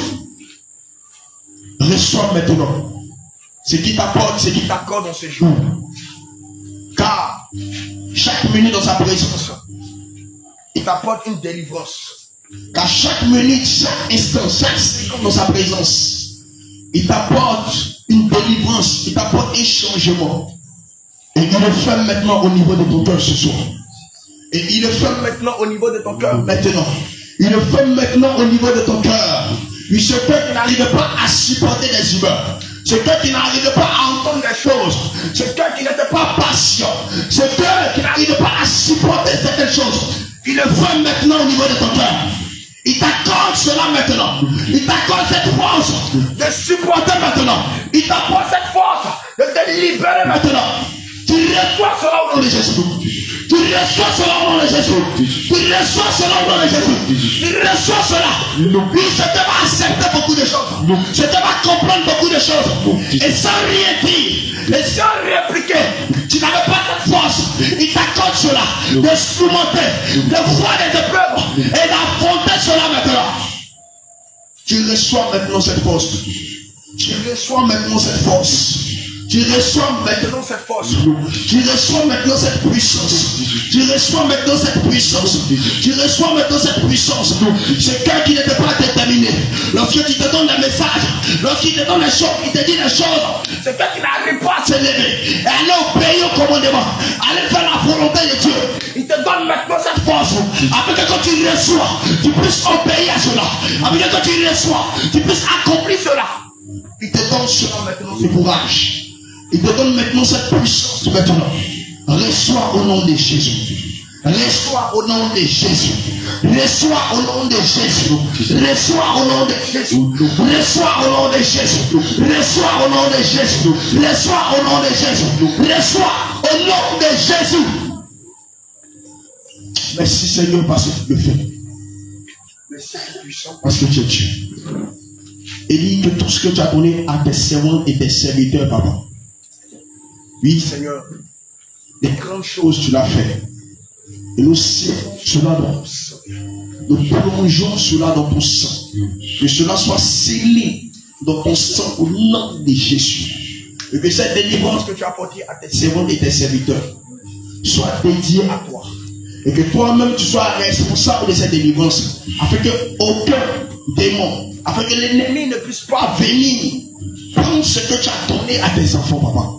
Reçois maintenant ce qui t'apporte, ce qui t'accorde dans ce jour. Car chaque minute dans sa présence, il t'apporte une délivrance. Car chaque minute, chaque instant, chaque seconde dans sa présence, il t'apporte une délivrance, il t'apporte un changement. Et il le fait maintenant au niveau de ton cœur ce soir. Et il le fait maintenant au niveau de ton cœur maintenant. Il le fait maintenant au niveau de ton cœur. Oui, ce cœur qui n'arrive pas à supporter les humeurs. Ce cœur qui n'arrive pas à entendre les choses. Ce cœur qui n'était pas patient. Ce cœur qui n'arrive pas à supporter certaines choses. Il le fait maintenant au niveau de ton cœur. Il t'accorde cela maintenant. Il t'accorde cette force de supporter maintenant. Il t'accorde cette force de te libérer maintenant. Tu reçois cela au nom de Jésus. Tu reçois cela au nom de Jésus. Tu reçois cela au nom de Jésus. Tu reçois cela. Oui, je te va accepter beaucoup de choses. Je te va comprendre beaucoup de choses. Et sans rien dire, et sans répliquer, tu n'avais pas cette force. Il t'accorde cela. De surmonter, de voir des épreuves et d'affronter cela maintenant. Tu reçois maintenant cette force. Tu reçois maintenant cette force. Tu reçois maintenant cette force. Tu reçois maintenant cette puissance. Tu reçois maintenant cette puissance. Tu reçois maintenant cette puissance. C'est quelqu'un qui n'était pas déterminé. Lorsque tu te donnes des messages, lorsqu'il te donne les choses, il te dit les choses, c'est quelqu'un qui n'arrive pas à se lever et aller obéir au commandement, aller faire la volonté de Dieu. Il te donne maintenant cette force afin que quand tu reçois, tu puisses obéir à cela. Afin que quand tu reçois, tu puisses accomplir cela. Il te donne cela maintenant, ce courage. Il te donne maintenant cette puissance maintenant. Reçois au nom de Jésus. Reçois au nom de Jésus. Reçois au nom de Jésus. Reçois au nom de Jésus. Reçois au nom de Jésus. Reçois au nom de Jésus. Reçois au nom de Jésus. Reçois au nom de Jésus. Merci Seigneur parce que tu le fais. Merci puissant parce que tu es Dieu. Et dis que tout ce que tu as donné à tes servants et tes serviteurs, papa. Oui, Seigneur, des grandes choses tu l'as fait. Et nous serrons cela dans ton sang. Nous plongeons cela dans ton sang. Que cela soit scellé dans ton sang au nom de Jésus. Et que cette délivrance que tu as apportée à tes servants et tes serviteurs soit dédiée à toi. Et que toi-même tu sois responsable de cette délivrance. Afin que aucun démon, afin que l'ennemi ne puisse pas venir prendre ce que tu as donné à tes enfants, papa.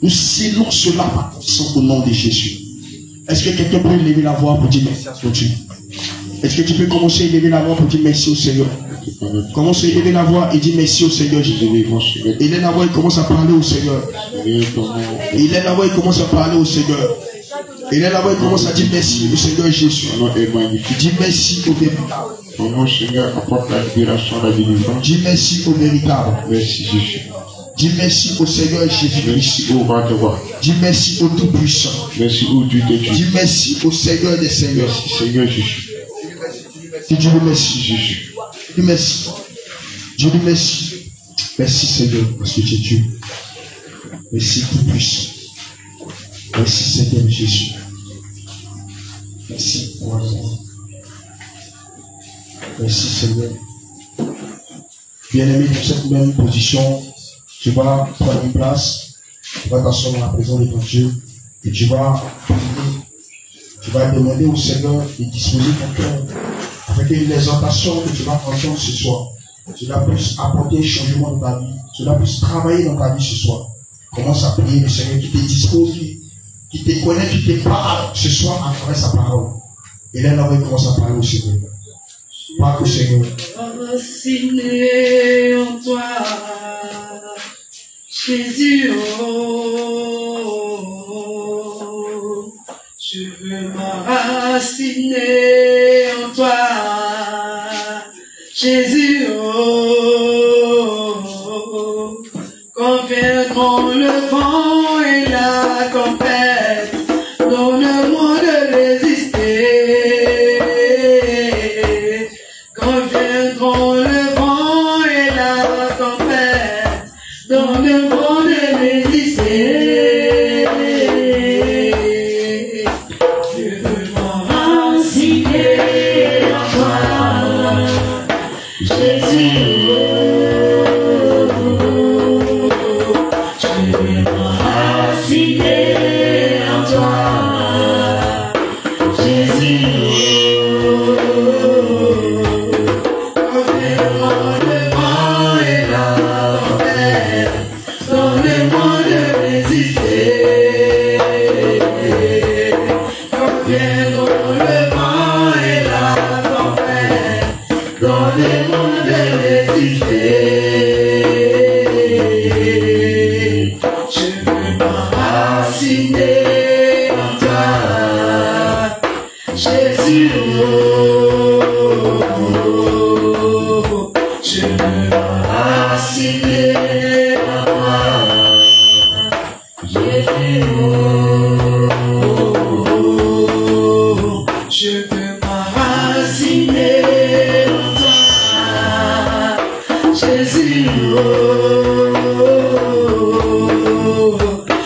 Nous scellons cela par ton sang au nom de Jésus. Est-ce que quelqu'un peut lever la voix pour dire merci à son Dieu? Est-ce que tu peux commencer à lever la voix pour dire merci au Seigneur? Commence à lever la voix et dire merci au Seigneur Jésus. Il est la voix, il commence à parler au Seigneur. Il est la voix, il commence à parler au Seigneur. Il est la voix, il commence à dire merci au Seigneur Jésus. Il dit merci au véritable. Ton nom, Seigneur, apporte la libération, la délivrance. Dis merci au véritable. Merci Jésus. Dis merci au Seigneur Jésus. Merci au roi de roi. Dis merci au Tout-Puissant. Merci au Dieu de Dieu. Dis merci au Seigneur des Seigneurs. Merci Seigneur Jésus. Dis Dieu merci Jésus. Dis merci. Dieu dis merci. Merci Seigneur parce que tu es Dieu. Merci Tout-Puissant. Merci Seigneur Jésus. Merci roi de roi. Merci Seigneur. Bien-aimé, dans cette même position, tu vas prendre une place, tu vas t'asseoir dans la présence de ton Dieu et tu vas demander au Seigneur de disposer ton cœur afin que l'exhortation que tu vas entendre ce soir, cela puisse apporter un changement dans ta vie, cela puisse travailler dans ta vie ce soir. Commence à prier le Seigneur qui te dispose, qui te connaît, qui te parle ce soir à travers sa parole. Et là, on commence à parler au Seigneur. Parle au Seigneur. Enraciné en toi, Jésus, oh, je veux m'enraciner en toi, Jésus, oh, quand viendront le vent et la tempête, donne-moi de résister. Quand viendront le vent et la tempête, donne-moi de résister. Je veux m'enraciner en toi, Jésus. Je veux m'enraciner en toi, Jésus.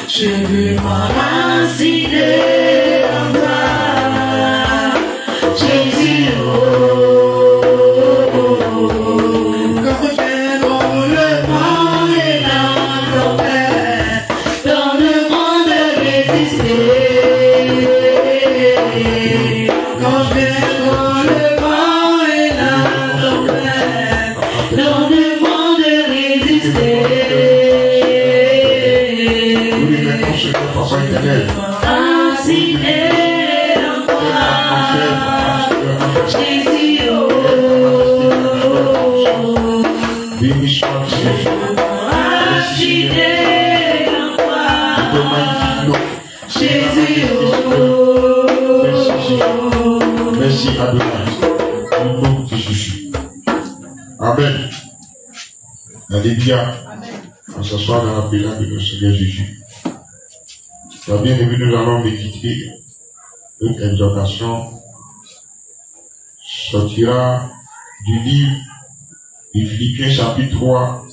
Je veux m'enraciner en toi, Jésus. Quand viendront le vent et la tempête, dans le monde résister. Quand viendront le vent et la tempête, dans le monde résister. Papa éternel, Enraciner en toi, Jésus. béni soit Jésus. Enraciner en toi, De magnifiques noms. Jésus. Merci Jésus. Merci Adonai. Au nom de Jésus. Amen. Alléluia. On s'assoit dans la présence de notre Seigneur Jésus. Bien aimé, nous allons méditer une exhortation sortira du livre de Philippiens chapitre 3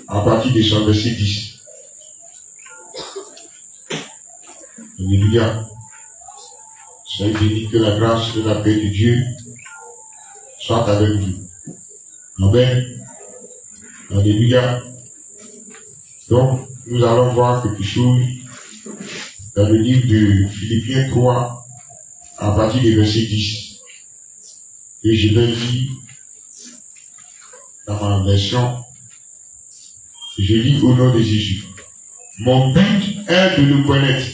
à partir de son verset 10. Alléluia. Soyez bénis, que la grâce et la paix de Dieu soient avec vous. Amen. Alléluia. Donc, nous allons voir quelque chose dans le livre de Philippiens 3, à partir du verset 10. Et je vais lire dans ma version. Je lis au nom de Jésus. Mon but est de le connaître,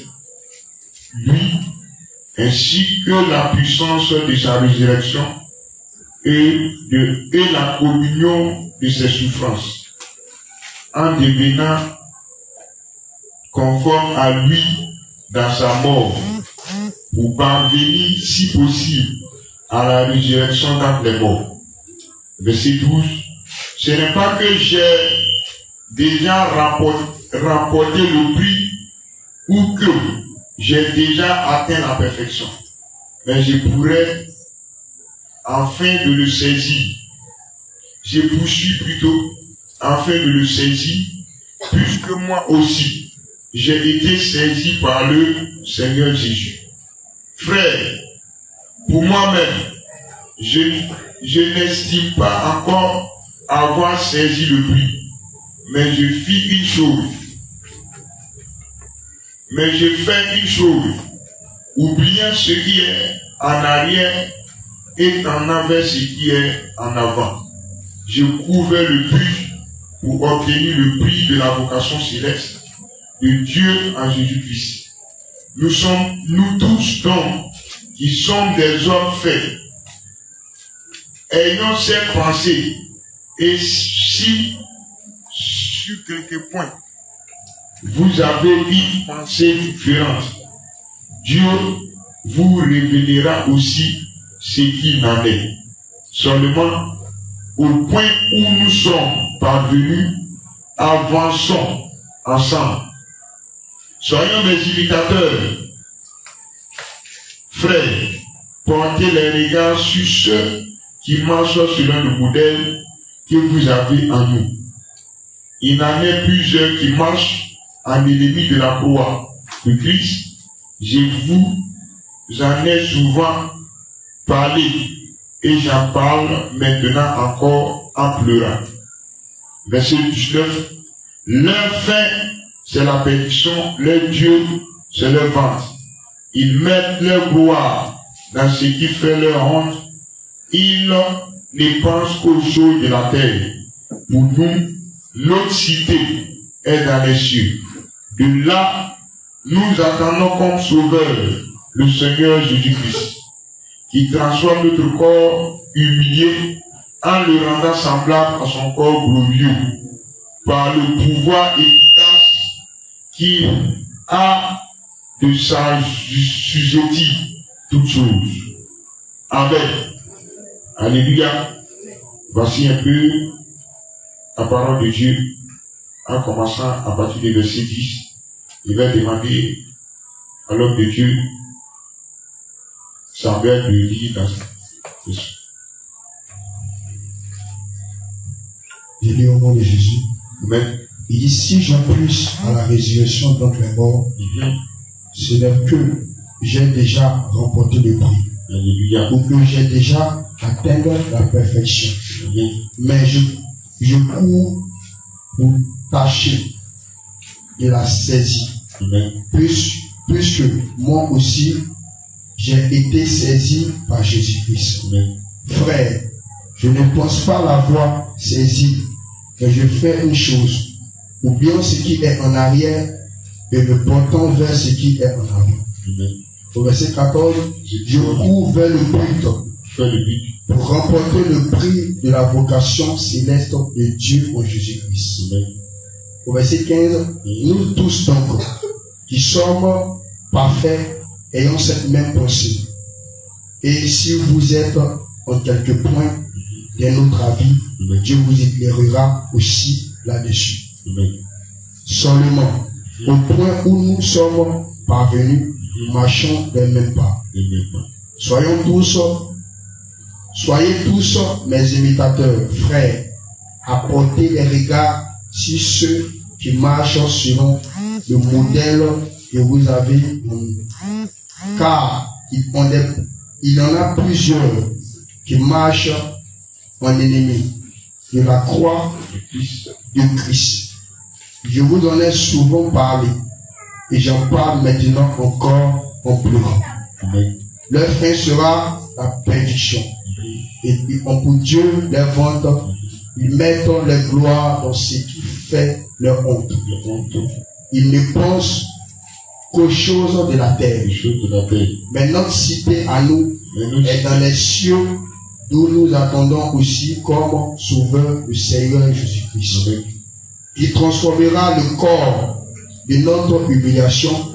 lui, ainsi que la puissance de sa résurrection et la communion de ses souffrances, en devenant conforme à lui dans sa mort, pour parvenir, si possible, à la résurrection d'entre les morts. Verset 12. Ce n'est pas que j'ai déjà rapporté le prix ou que j'ai déjà atteint la perfection, mais je pourrais afin de le saisir. Je poursuis plutôt afin de le saisir, puisque moi aussi j'ai été saisi par le Seigneur Jésus. Frère, pour moi-même, je n'estime pas encore avoir saisi le prix, mais je fais une chose, oubliant ce qui est en arrière et en avant ce qui est en avant. Je couvais le but pour obtenir le prix de la vocation céleste de Dieu en Jésus-Christ. Nous tous donc, qui sommes des hommes faits, ayons cette pensée, et si sur quelques points vous avez une pensée différente, Dieu vous révélera aussi ce qu'il en est. Seulement, au point où nous sommes parvenus, avançons ensemble. Soyons des imitateurs. Frères, portez les regards sur ceux qui marchent selon le modèle que vous avez en nous. Il y en a plusieurs qui marchent en ennemi de la croix de Christ. Je vous en ai souvent parlé et j'en parle maintenant encore en pleurant. Verset 19. Leur fin, c'est la perdition, leur Dieu, c'est leur ventre. Ils mettent leur gloire dans ce qui fait leur honte. Ils ne pensent qu'aux choses de la terre. Pour nous, notre cité est dans les cieux. De là, nous attendons comme sauveur le Seigneur Jésus-Christ, qui transforme notre corps humilié en le rendant semblable à son corps glorieux, par le pouvoir efficace qui a de s'assujettir toutes choses. Amen. Alléluia. Voici un peu la parole de Dieu, en commençant à partir du verset 10. Il va demander à l'homme de Dieu, Samuel, de lire dans Je lis au nom de Jésus. Amen. Il dit, si j'appuie à la résurrection d'entre les morts, ce n'est que j'ai déjà remporté le prix. Alléluia. Ou que j'ai déjà atteint la perfection. Mais je cours pour tâcher de la saisir. Puisque moi aussi, j'ai été saisi par Jésus-Christ. Frère, je ne pense pas l'avoir saisi, mais je fais une chose, ou bien ce qui est en arrière, et me portant vers ce qui est en avant. Au verset 14, je cours vers le but pour remporter le prix de la vocation céleste de Dieu en Jésus-Christ. Au verset 15, nous tous donc, qui sommes parfaits, ayons cette même pensée. Et si vous êtes en quelque point d'un autre avis, Dieu vous éclairera aussi là-dessus. Seulement, au point où nous sommes parvenus, marchons des mêmes pas. Soyez tous mes imitateurs, frères, apportez les regards sur ceux qui marchent selon le modèle que vous avez en nous. Car il y en a plusieurs qui marchent en ennemi de la croix de Christ. Je vous en ai souvent parlé et j'en parle maintenant encore en pleurant. Leur fin sera la perdition. Et puis on pour Dieu les vendre, ils mettent les gloires dans ce qui fait leur honte. Ils ne pensent qu'aux choses de la terre. Mais notre cité à nous est dans les cieux, d'où nous attendons aussi comme sauveur le Seigneur Jésus-Christ. Il transformera le corps de notre humiliation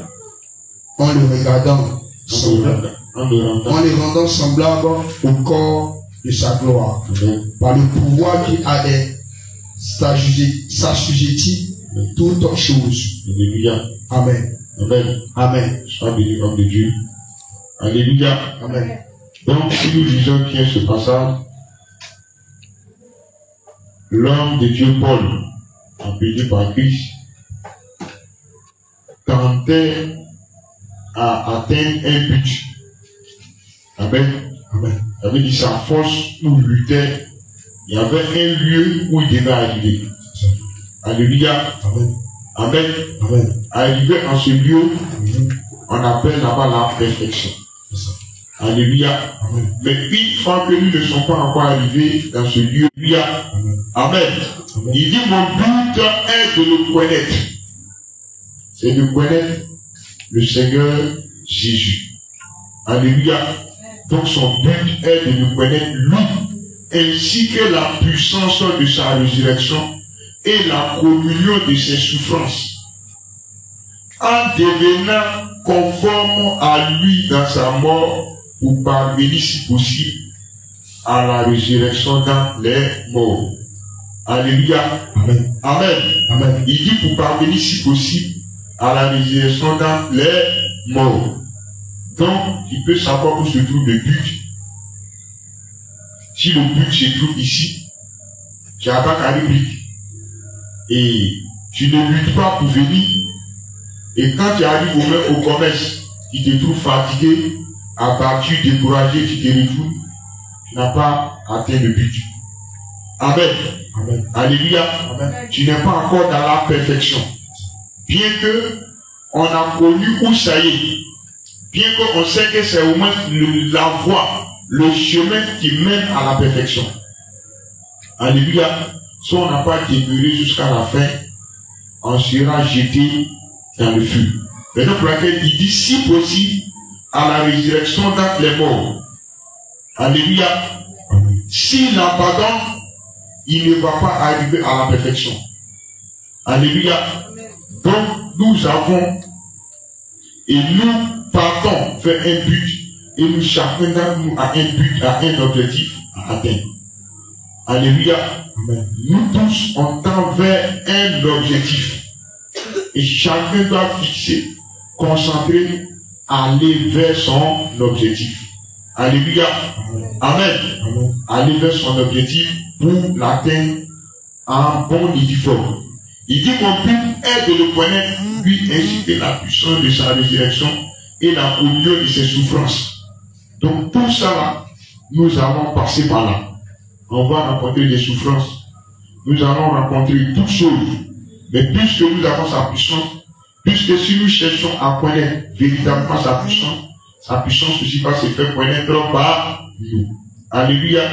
en le regardant, en le rendant semblable au corps de sa gloire, par le pouvoir qui a s'assujettit toutes choses. Amen. Amen. Amen. Sois béni homme de Dieu. Alléluia. Amen. Donc, si nous lisons bien ce passage, l'homme de Dieu Paul, appelé par Christ, tentait à atteindre un but. Amen. Amen. Ça veut dire sa force où il luttait, il y avait un lieu où il devait arriver. Alléluia. Amen. Amen. Amen. Arriver en ce lieu, on appelle là-bas la perfection. Alléluia. Amen. Mais une fois que nous ne sommes pas encore arrivés dans ce lieu, alléluia. Amen. Amen. Il dit, mon but est de le connaître. C'est de connaître le Seigneur Jésus. Alléluia. Donc son but est de le connaître lui, ainsi que la puissance de sa résurrection et la communion de ses souffrances, en devenant conforme à lui dans sa mort, pour parvenir si possible à la résurrection dans les morts. Alléluia. Amen. Amen. Amen. Il dit pour parvenir si possible à la résurrection dans les morts. Donc, il peut savoir où se trouve le but. Si le but se trouve ici, tu n'as pas qu'à répliquer. Et tu ne luttes pas pour venir. Et quand tu arrives au commerce, tu te trouves fatigué, abattu, découragé, tu te retrouves, tu n'as pas atteint le but. Amen. Amen. Alléluia. Amen. Tu n'es pas encore dans la perfection. Bien que on a connu où ça y est, bien qu'on sait que c'est au moins la voie, le chemin qui mène à la perfection. Alléluia. Si on n'a pas demeuré jusqu'à la fin, on sera jeté dans le feu. C'est pour laquelle il dit, si possible, à la résurrection dans les morts. Alléluia. S'il abandonne, il ne va pas arriver à la perfection. Alléluia. Donc, nous avons, et nous partons vers un but, et nous chacun d'entre nous a un but, a un objectif à atteindre. Alléluia. Amen. Nous tous, on tend vers un objectif. Et chacun doit fixer, concentrer, aller vers son objectif. Alléluia. Amen. Amen. Amen. Aller vers son objectif pour l'atteindre un bon uniforme. Il dit mon but est de le connaître, lui inciter la puissance de sa résurrection et la communion de ses souffrances. Donc tout ça là, nous allons passer par là. On va rencontrer des souffrances. Nous allons rencontrer toutes choses. Mais puisque nous avons sa puissance, puisque si nous cherchons à connaître véritablement sa puissance aussi va se faire connaître par nous. Alléluia.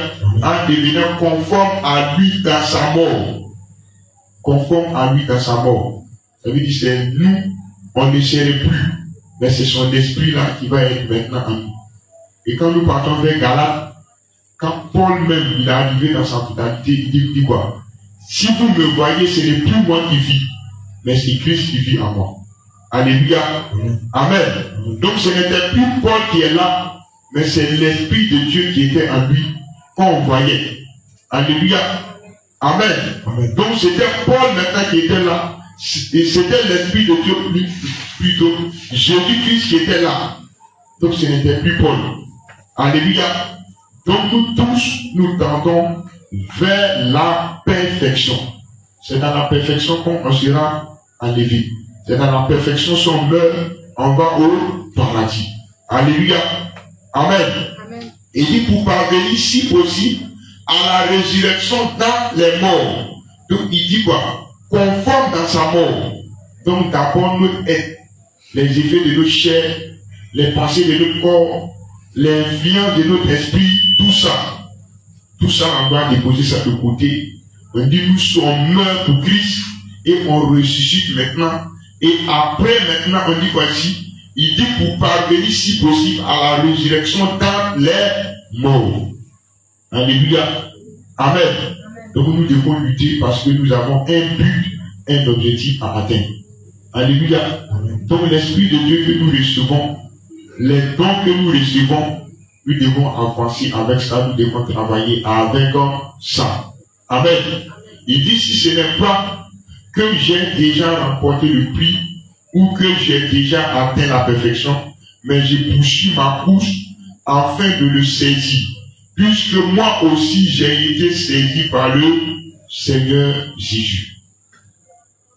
En devenant conforme à lui dans sa mort. Conforme à lui dans sa mort. Ça veut dire c'est nous, on ne serait plus. Mais c'est son esprit là qui va être maintenant en nous. Et quand nous partons vers Galates, quand Paul même il est arrivé dans sa totalité, il dit quoi? Si vous me voyez, ce n'est plus moi qui vis, mais c'est Christ qui vit en moi. Alléluia. Amen. Donc ce n'était plus Paul qui est là, mais c'est l'Esprit de Dieu qui était en lui qu'on voyait. Alléluia. Amen. Donc c'était Paul maintenant qui était là. Et c'était l'Esprit de Dieu plutôt. Jésus-Christ qui était là. Donc ce n'était plus Paul. Alléluia. Donc nous tous, nous tendons vers la perfection. C'est dans la perfection qu'on sera enlevé. C'est dans la perfection si on meurt, on va au paradis. Alléluia. Amen. Amen. Et dit pour parvenir si possible à la résurrection dans les morts. Donc il dit quoi? Conforme dans sa mort. Donc d'abord notre être, les effets de notre chair, les pensées de notre corps, l'influence de notre esprit, tout ça on doit déposer ça de côté. On dit nous sommes morts pour Christ et on ressuscite maintenant. Et après maintenant on dit voici, il dit pour parvenir si possible à la résurrection dans les morts. Alléluia. Amen. Donc nous devons lutter parce que nous avons un but, un objectif à atteindre. Alléluia. Donc l'Esprit de Dieu que nous recevons, les dons que nous recevons, nous devons avancer avec ça, nous devons travailler avec ça. Amen. Il dit si ce n'est pas que j'ai déjà remporté le prix ou que j'ai déjà atteint la perfection, mais j'ai poursuivi ma course afin de le saisir. Puisque moi aussi j'ai été saisi par le Seigneur Jésus.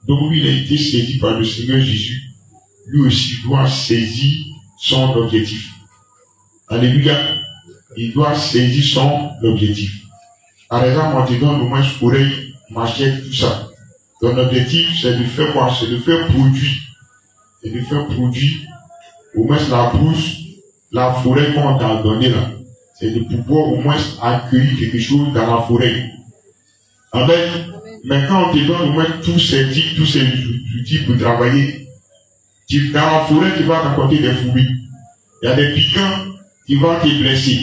Donc lui il a été saisi par le Seigneur Jésus. Lui aussi doit saisir son objectif. Alléluia. Il doit saisir son objectif. Par exemple, on te donne au moins oreille, machette, tout ça. Ton objectif, c'est de faire quoi? C'est de faire produire. C'est de faire produire au moins la brousse, la forêt qu'on t'a donné là. C'est de pouvoir au moins accueillir quelque chose dans la forêt. Amen. Mais quand on te donne au moins tous ces outils pour travailler, dans la forêt, tu vas t'apporter des fourmis. Il y a des piquants qui vont te blesser.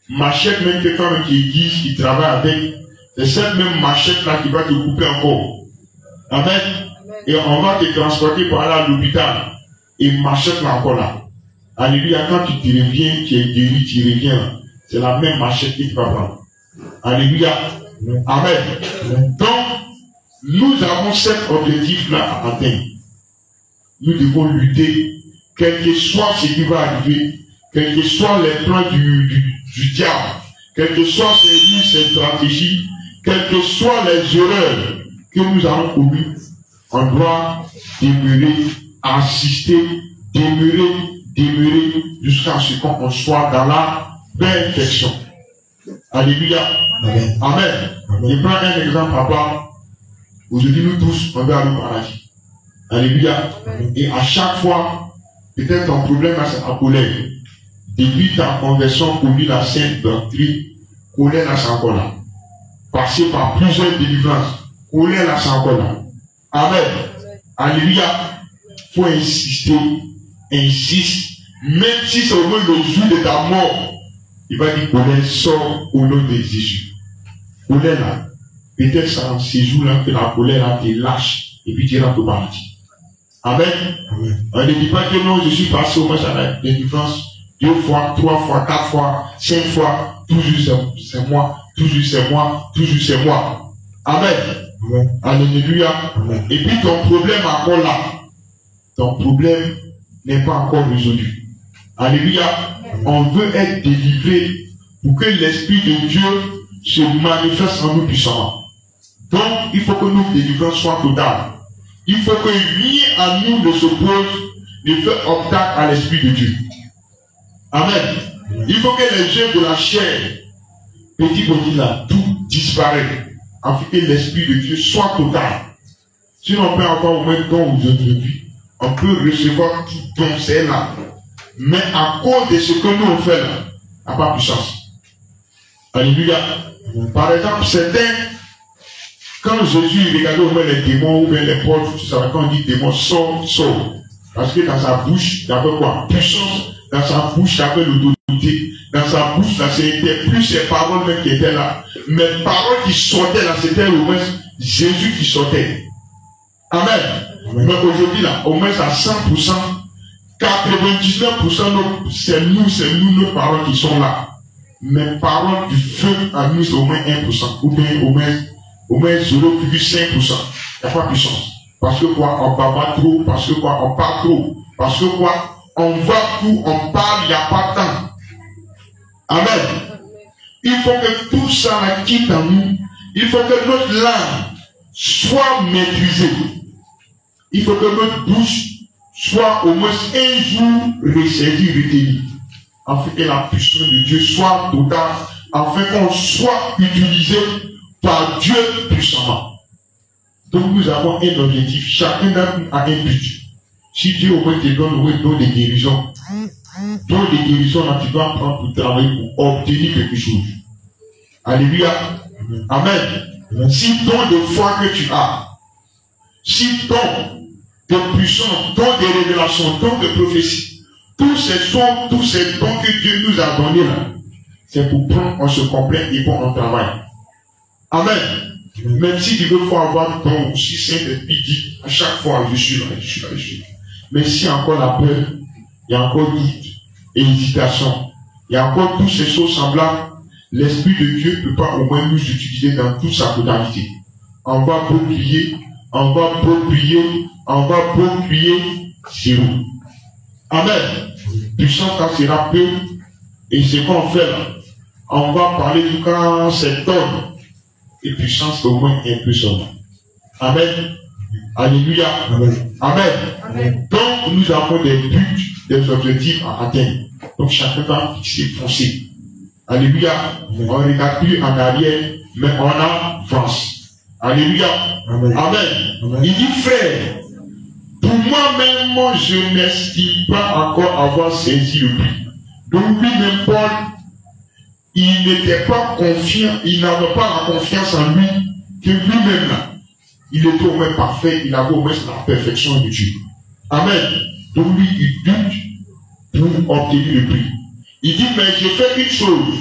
Machette même que toi-même qui aiguise, qui travaille avec, c'est cette même machette là qui va te couper encore. Amen. Et on va te transporter par là à l'hôpital. Et machette là encore là. Alléluia, quand tu te reviens, tu es guéri, tu reviens là. C'est la même machette qui va prendre. Alléluia. Amen. Donc, nous avons cet objectif-là à atteindre. Nous devons lutter, quel que soit ce qui va arriver, quels que soient les plans du diable, quelles que soient ses stratégies, quelles que soient les erreurs que nous avons commises, on doit demeurer, assister, demeurer jusqu'à ce qu'on soit dans la perfection. Alléluia. Amen. Amen. Je prends un exemple à part. Aujourd'hui, nous tous, on va aller au paradis. Alléluia. Amen. Et à chaque fois, peut-être ton problème, c'est la colère. Depuis ta conversion, connue la sainte doctrine, colère là, c'est encore là. Passer par plusieurs délivrances, colère là, c'est encore là. Amen. Alléluia. Faut insister. Insiste. Même si c'est au moins le jour de ta mort, il va dire colère, sort au nom de Jésus. Colère là. Peut-être c'est en ces jours-là que la colère là te lâche et puis tu rentres au paradis. Amen. On ne dit pas que non, je suis passé au moins à la délivrance 2 fois, 3 fois, 4 fois, 5 fois, toujours c'est moi, toujours c'est moi, toujours c'est moi. Amen. Alléluia. Et puis ton problème encore là. Ton problème n'est pas encore résolu. Alléluia. On veut être délivré pour que l'Esprit de Dieu se manifeste en nous puissamment. Donc, il faut que notre délivrance soit totale. Il faut que rien à nous ne s'oppose, ne fait obstacle à l'Esprit de Dieu. Amen. Il faut que les œuvres de la chair, petit là, tout disparaît, afin que l'Esprit de Dieu soit total. Sinon, on peut avoir au moins don aujourd'hui. On peut recevoir tout don, c'est là. Mais à cause de ce que nous on fait là, il n'y a pas de puissance. Alléluia. Par exemple, certains, quand Jésus regardait au moins les démons ou bien les portes, tu savais quand on dit démon, sort. Parce que dans sa bouche, il y avait quoi? Puissance. Dans sa bouche, il y avait l'autorité. Dans sa bouche, là, c'était plus ces paroles même qui étaient là. Mais les paroles qui sortaient là, c'était au moins Jésus qui sortait. Amen. Mais aujourd'hui là, au moins à 100%, 99%, c'est nous, nos paroles qui sont là. Mais paroles du feu en nous, c'est au moins 1%. Ou bien au moins 0,5%. Il n'y a pas de puissance. Parce que quoi, on parle trop. Parce que quoi, on parle trop. Parce que quoi, on voit tout, on parle, il n'y a pas de temps. Amen. Il faut que tout ça là quitte en nous. Il faut que notre langue soit maîtrisée. Il faut que notre bouche soit au moins un jour ressaisie, retenue. Afin que la puissance de Dieu soit totale. Afin qu'on soit utilisé par Dieu puissamment. Donc nous avons un objectif. Chacun d'entre nous a un but. Si Dieu au moins te donne le don de guérison, don de guérison, là, tu dois prendre pour travailler pour obtenir quelque chose. Alléluia. Amen. Si don de foi que tu as, si don de puissance, don de révélation, don de prophétie, tous ces dons que Dieu nous a donnés là, c'est pour prendre, on se complète et pour on travaille. Amen. Même si Dieu faut avoir don, si Saint-Esprit dit à chaque fois, je suis là. Mais si encore la peur, il y a encore doute et hésitation, il y a encore toutes ces choses semblables, l'Esprit de Dieu ne peut pas au moins nous utiliser dans toute sa totalité. On va beau prier, on va beau prier, zéro. Amen. Puissance quand sera peu, et ce qu'on fait là, on va parler du quand c'est tonne, et puissance au moins un peu seulement. Amen. Alléluia. Amen. Amen. Donc nous avons des buts, des objectifs à atteindre. Donc chacun va fixer, foncer. Alléluia. Amen. On ne regarde plus en arrière, mais on avance. Alléluia. Amen. Amen. Il dit, frère, pour moi-même, je n'estime pas encore avoir saisi le prix. Donc lui-même, Paul, il n'était pas confiant, il n'avait pas la confiance en lui, que lui-même là, il était au moins parfait, il avait au moins la perfection de Dieu. Amen. Donc lui, il doute pour obtenir le prix. Il dit, mais je fais une chose.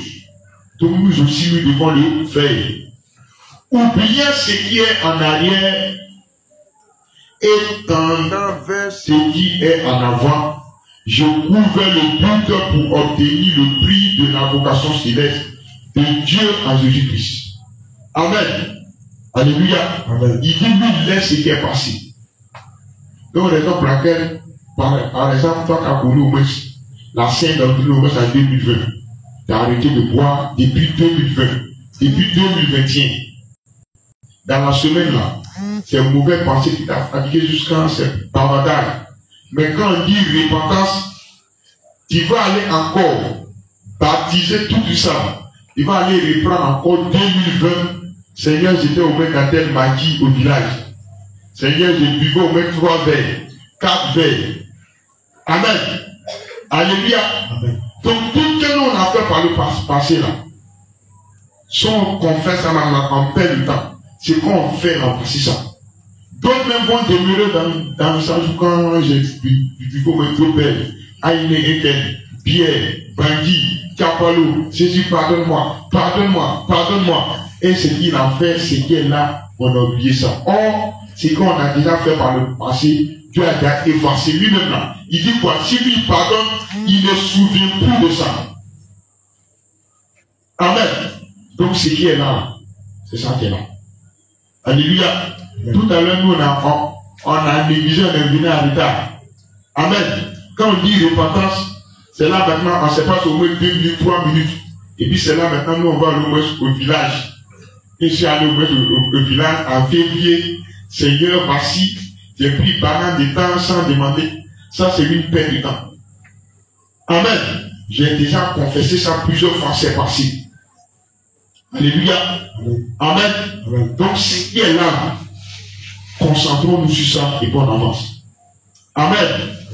Donc nous aussi, nous devons le faire. Oubliez ce qui est en arrière et tendant vers ce qui est en avant. Je cours vers le but pour obtenir le prix de la vocation céleste de Dieu en Jésus-Christ. Amen. Alléluia. Amen. Il dit, lui, laisse ce qui est passé. Donc, raison pour laquelle, par exemple, toi qui as connu au moins la scène d'Anthony au moins en 2020, tu as arrêté de boire depuis 2020, depuis 2021. Dans la semaine là, c'est une mauvaise pensée qui t'a fatigué jusqu'à ce bavardage. Mais quand on dit repentance, tu vas aller encore baptiser tout ça. Tu vas aller reprendre encore 2020. Seigneur, j'étais au moins quand elle m'a dit au village. Seigneur, je buvais au moins 3 verres, 4 verres. Amen. Alléluia. Amen. Donc tout ce que nous on a fait par le passé là, si on confesse en perd le temps, c'est qu'on fait remplacer ça. D'autres même vont demeurer dans le sens où quand j'ai du coup mes deux belles, Aïne Eken, Pierre, Bangui, Kapalo, Jésus, pardonne-moi. Et ce qu'il a fait, c'est qu'il là, on a oublié ça. Or, c'est qu'on a déjà fait par le passé, Dieu a déjà effacé lui-même là. Il dit quoi? Si lui pardonne, il ne se souvient plus de ça. Amen. Donc ce qui est là, c'est ça qui est là. Alléluia. Tout à l'heure, nous, on a négligé, on est venu en retard. Amen. Quand on dit repentance, c'est là maintenant, on se passe au moins 2 minutes, 3 minutes. Et puis c'est là maintenant, nous, on va au moins au village. Et je suis allé au village en février. Seigneur, voici, j'ai pris banane de temps sans demander. Ça, c'est une perte de temps. Amen. J'ai déjà confessé ça plusieurs fois, c'est passé. Alléluia. Amen. Amen. Donc, ce qui est là, concentrons-nous sur ça et puis on avance. Amen.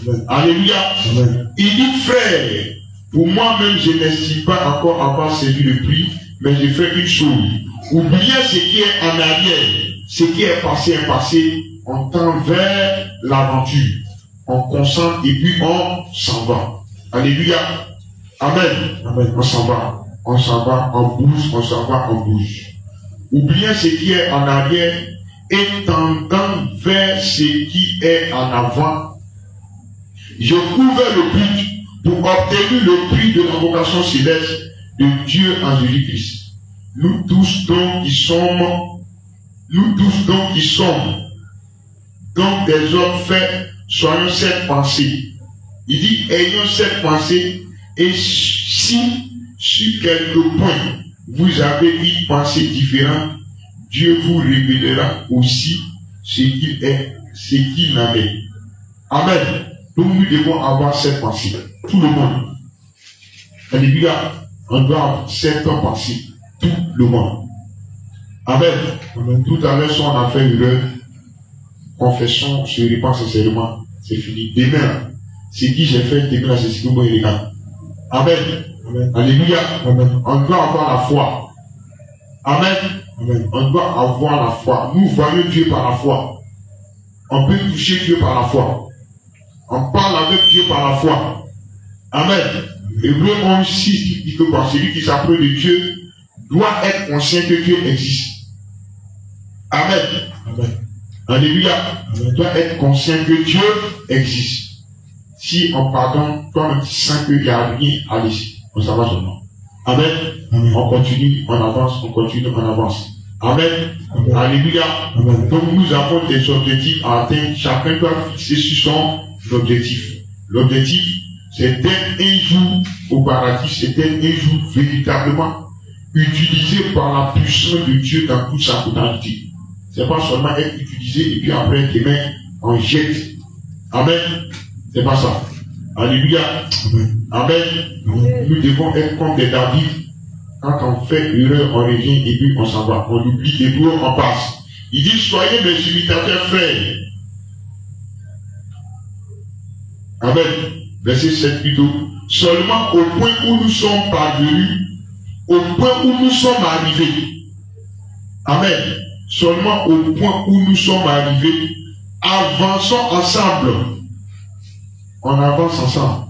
Amen. Alléluia. Amen. Il dit, frère, pour moi-même, je n'estime pas encore avoir servi le prix, mais je fais une chose. Oubliez ce qui est en arrière, ce qui est passé, on tend vers l'aventure. On concentre et puis on s'en va. Alléluia. Amen. Amen. On s'en va, on bouge. Oubliez ce qui est en arrière et tendant vers ce qui est en avant. Je cours vers le but pour obtenir le prix de la vocation céleste de Dieu en Jésus-Christ. Nous tous donc qui sommes donc des hommes faits, soyons cette pensée. Il dit, ayons cette pensée, et si sur quelque point vous avez une pensée différente, Dieu vous révélera aussi ce qu'il en est. Amen. Donc nous devons avoir cette pensée. Tout le monde. Alléluia. On doit avoir cette pensée. Tout le monde. Amen. Amen. Tout à l'heure, si on a fait une confession, je réponds sincèrement, c'est fini. Demain, ce que j'ai fait, demain, c'est ce que moi, il regarde. Amen. Amen. Alléluia. Amen. On doit avoir la foi. Amen. Amen. On doit avoir la foi. Nous voyons Dieu par la foi. On peut toucher Dieu par la foi. On parle avec Dieu par la foi. Amen. Hébreu 11:6 dit que celui qui s'approche de Dieu doit être conscient que Dieu existe. Amen. Amen. Alléluia. On doit être conscient que Dieu existe. Si on pardonne, toi tu sens qu'il n'y a rien, allez, on s'en va seulement. Amen. Amen. On continue, on avance, on continue, on avance. Amen. Amen. Alléluia. Amen. Donc nous avons des objectifs à atteindre. Chacun doit fixer sur son objectif. L'objectif, c'est d'être un jour au paradis, c'est d'être un jour véritablement utilisé par la puissance de Dieu dans toute sa totalité. C'est pas seulement être utilisé et puis après demain on jette. Amen. C'est pas ça. Alléluia. Amen. Amen. Amen. Nous devons être comme des David. Quand on fait erreur, on revient et puis on s'en va. On oublie et puis on passe. Il dit, soyez mes imitateurs frères. Amen. Verset 7 plutôt. Seulement au point où nous sommes parvenus, au point où nous sommes arrivés. Amen. Seulement au point où nous sommes arrivés, avançons ensemble. On avance ensemble.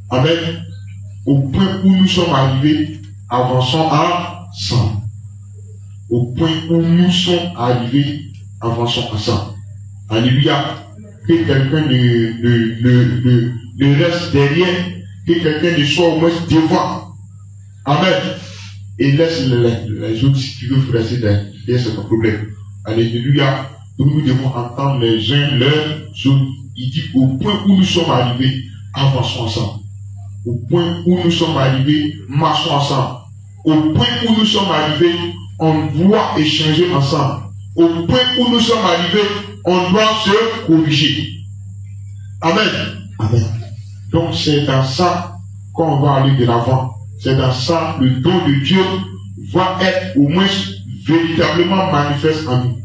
Amen. Au point où nous sommes arrivés, avançons ensemble. Au point où nous sommes arrivés, avançons ensemble. Alléluia. Que quelqu'un ne reste derrière, que quelqu'un ne soit au moins devant. Amen. Et laisse les autres, si tu veux, rester derrière, c'est un problème. Alléluia. Donc nous devons entendre les uns les autres. Il dit au point où nous sommes arrivés, avançons ensemble. Au point où nous sommes arrivés, marchons ensemble. Au point où nous sommes arrivés, on doit échanger ensemble. Au point où nous sommes arrivés, on doit se corriger. Amen. Amen. Donc c'est dans ça qu'on va aller de l'avant. C'est dans ça le don de Dieu va être au moins véritablement manifeste en nous.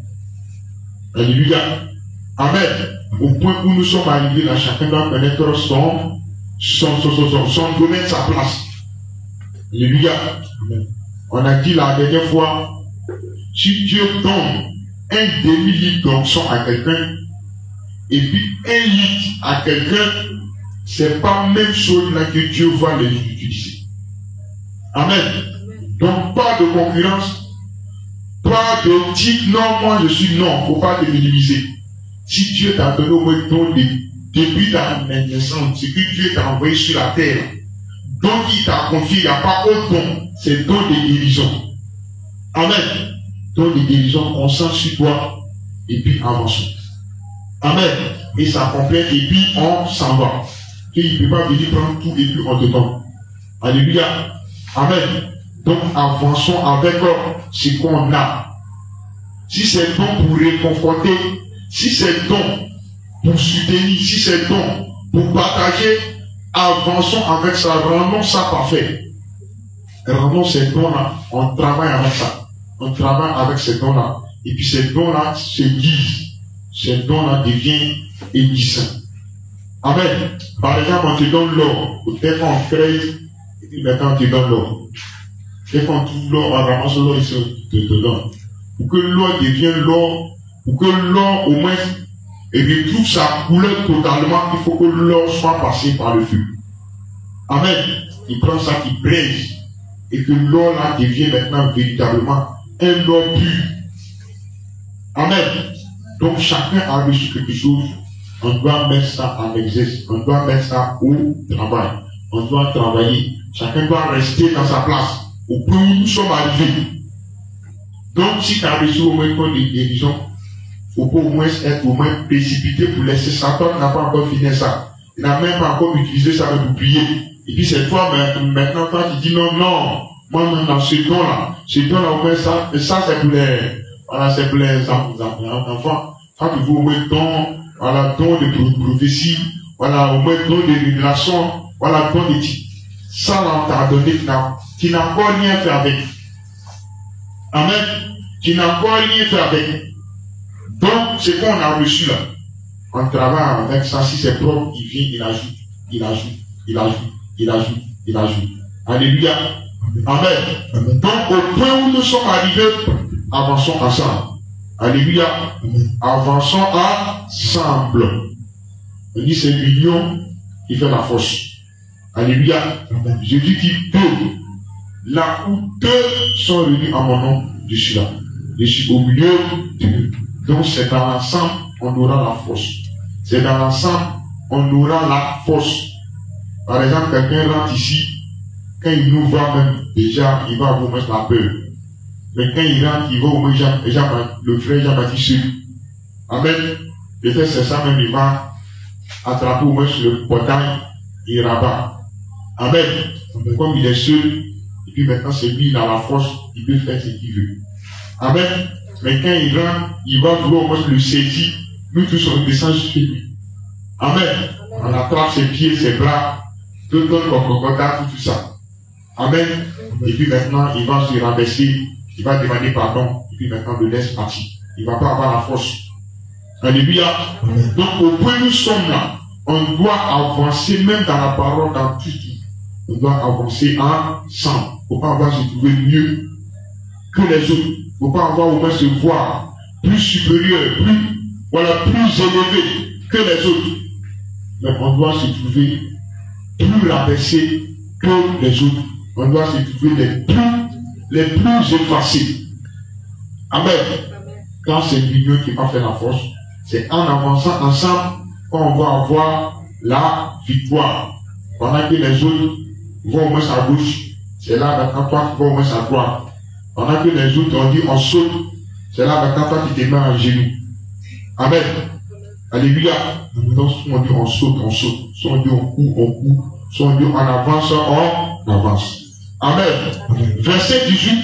Alléluia. Amen. Au point où nous sommes arrivés, là, chacun doit connaître son domaine, sa place. Alléluia. Amen. On a dit la dernière fois, si Dieu donne un demi-litre d'onction à quelqu'un, et puis un litre à quelqu'un, c'est pas la même chose là que Dieu va les utiliser. Amen. Donc pas de concurrence, pas de dire non, moi je suis non, faut pas te minimiser. Si Dieu t'a donné au moins ton depuis ta naissance, ce que Dieu t'a envoyé sur la terre, donc il t'a confié, il n'y a pas autre don, c'est don de guérison. Amen. Don de guérison, on sent sur toi, et puis avançons. Amen. Et ça complète, et puis on s'en va. Il ne peut pas venir prendre tout, et puis on te donne. Alléluia. Amen. Donc avançons avec ce qu'on a. Si c'est don pour réconforter, si c'est don pour soutenir, si c'est don pour partager, avançons avec ça, rendons ça parfait. Rendons ces dons-là, on travaille avec ça. On travaille avec ces dons-là. Et puis ces dons-là se guisent. Ces dons-là deviennent aiguisants. Amen. Par exemple, on te donne l'or. Dès qu'on crée, et puis maintenant on te donne l'or. Dès qu'on trouve l'or, on ramasse l'or et te donne. Pour que l'or devienne l'or, pour que l'or au moins retrouve sa couleur totalement, il faut que l'or soit passé par le feu. Amen. Il prend ça, il braise. Et que l'or là devient maintenant véritablement un or pur. Amen. Donc chacun a reçu quelque chose. On doit mettre ça en exercice. On doit mettre ça au travail. On doit travailler. Chacun doit rester dans sa place. Au point où nous sommes arrivés. Donc si tu as reçu au moins des dirigeants, il ne faut pas au moins être au moins précipité pour laisser ça. Toi, tu n'as pas encore fini ça. Il n'a même pas encore utilisé ça pour prier. Et puis c'est toi maintenant quand tu dis non, moi ce don-là, au moins ça c'est pour les, voilà, c'est pour les enfants. Quand tu veux au moins don, voilà, don de prophétie, voilà, au moins don de révélation, voilà, don de titre. Ça là, on t'a donné, tu n'as pas rien fait avec. Amen. Tu n'as pas rien fait avec. Donc, ce qu'on a reçu là, on travaille avec ça. Si c'est propre, il vient, il ajoute. Alléluia. Amen. Amen. Donc, au point où nous sommes arrivés, avançons ensemble. Alléluia. Amen. Avançons ensemble. On dit c'est l'union qui fait la force. Alléluia. Amen. Je dis qu'il peut. Là où deux sont réunis en mon nom, je suis là. Je suis au milieu d'eux. Donc c'est dans l'ensemble, on aura la force. C'est dans l'ensemble, on aura la force. Par exemple, quelqu'un rentre ici, quand il nous voit même, déjà, il va vous mettre la peur. Mais quand il rentre, il va au moins le frère Jean-Baptiste seul. Amen. Peut-être c'est ça même, il va attraper au moins sur le portail, il rabat. Amen. Amen. Comme il est seul, et puis maintenant c'est lui, il a la force, il peut faire ce qu'il veut. Amen. Mais quand il rentre, il va vouloir au moins le saisir, nous tous on descend sur lui. Amen. On attrape ses pieds, ses bras, tout ça. Amen. Et puis maintenant, il va se rabaisser, il va demander pardon, et puis maintenant, le laisse partir. Il ne va pas avoir la force. Alléluia. Amen. Donc, au point où nous sommes là, on doit avancer, même dans la parole, dans tout. On doit avancer ensemble. Il ne faut pas avoir se trouver mieux que les autres. Il ne faut pas avoir au moins se voir plus supérieur, plus élevé que les autres. Mais on doit se trouver plus rabaissé que les autres. On doit se trouver les plus effacés. Amen. Quand c'est l'union qui va faire la force, c'est en avançant ensemble qu'on va avoir la victoire. Pendant que les autres vont au moins à gauche, c'est là maintenant toi qui vas au moins à droite. Pendant que les autres ont dit on saute, c'est là maintenant toi qui te mets à genoux. Amen. Alléluia. Donc, soit on dit on saute, soit on dit on court, soit on dit on avance, on avance. Amen. Amen. Verset 18,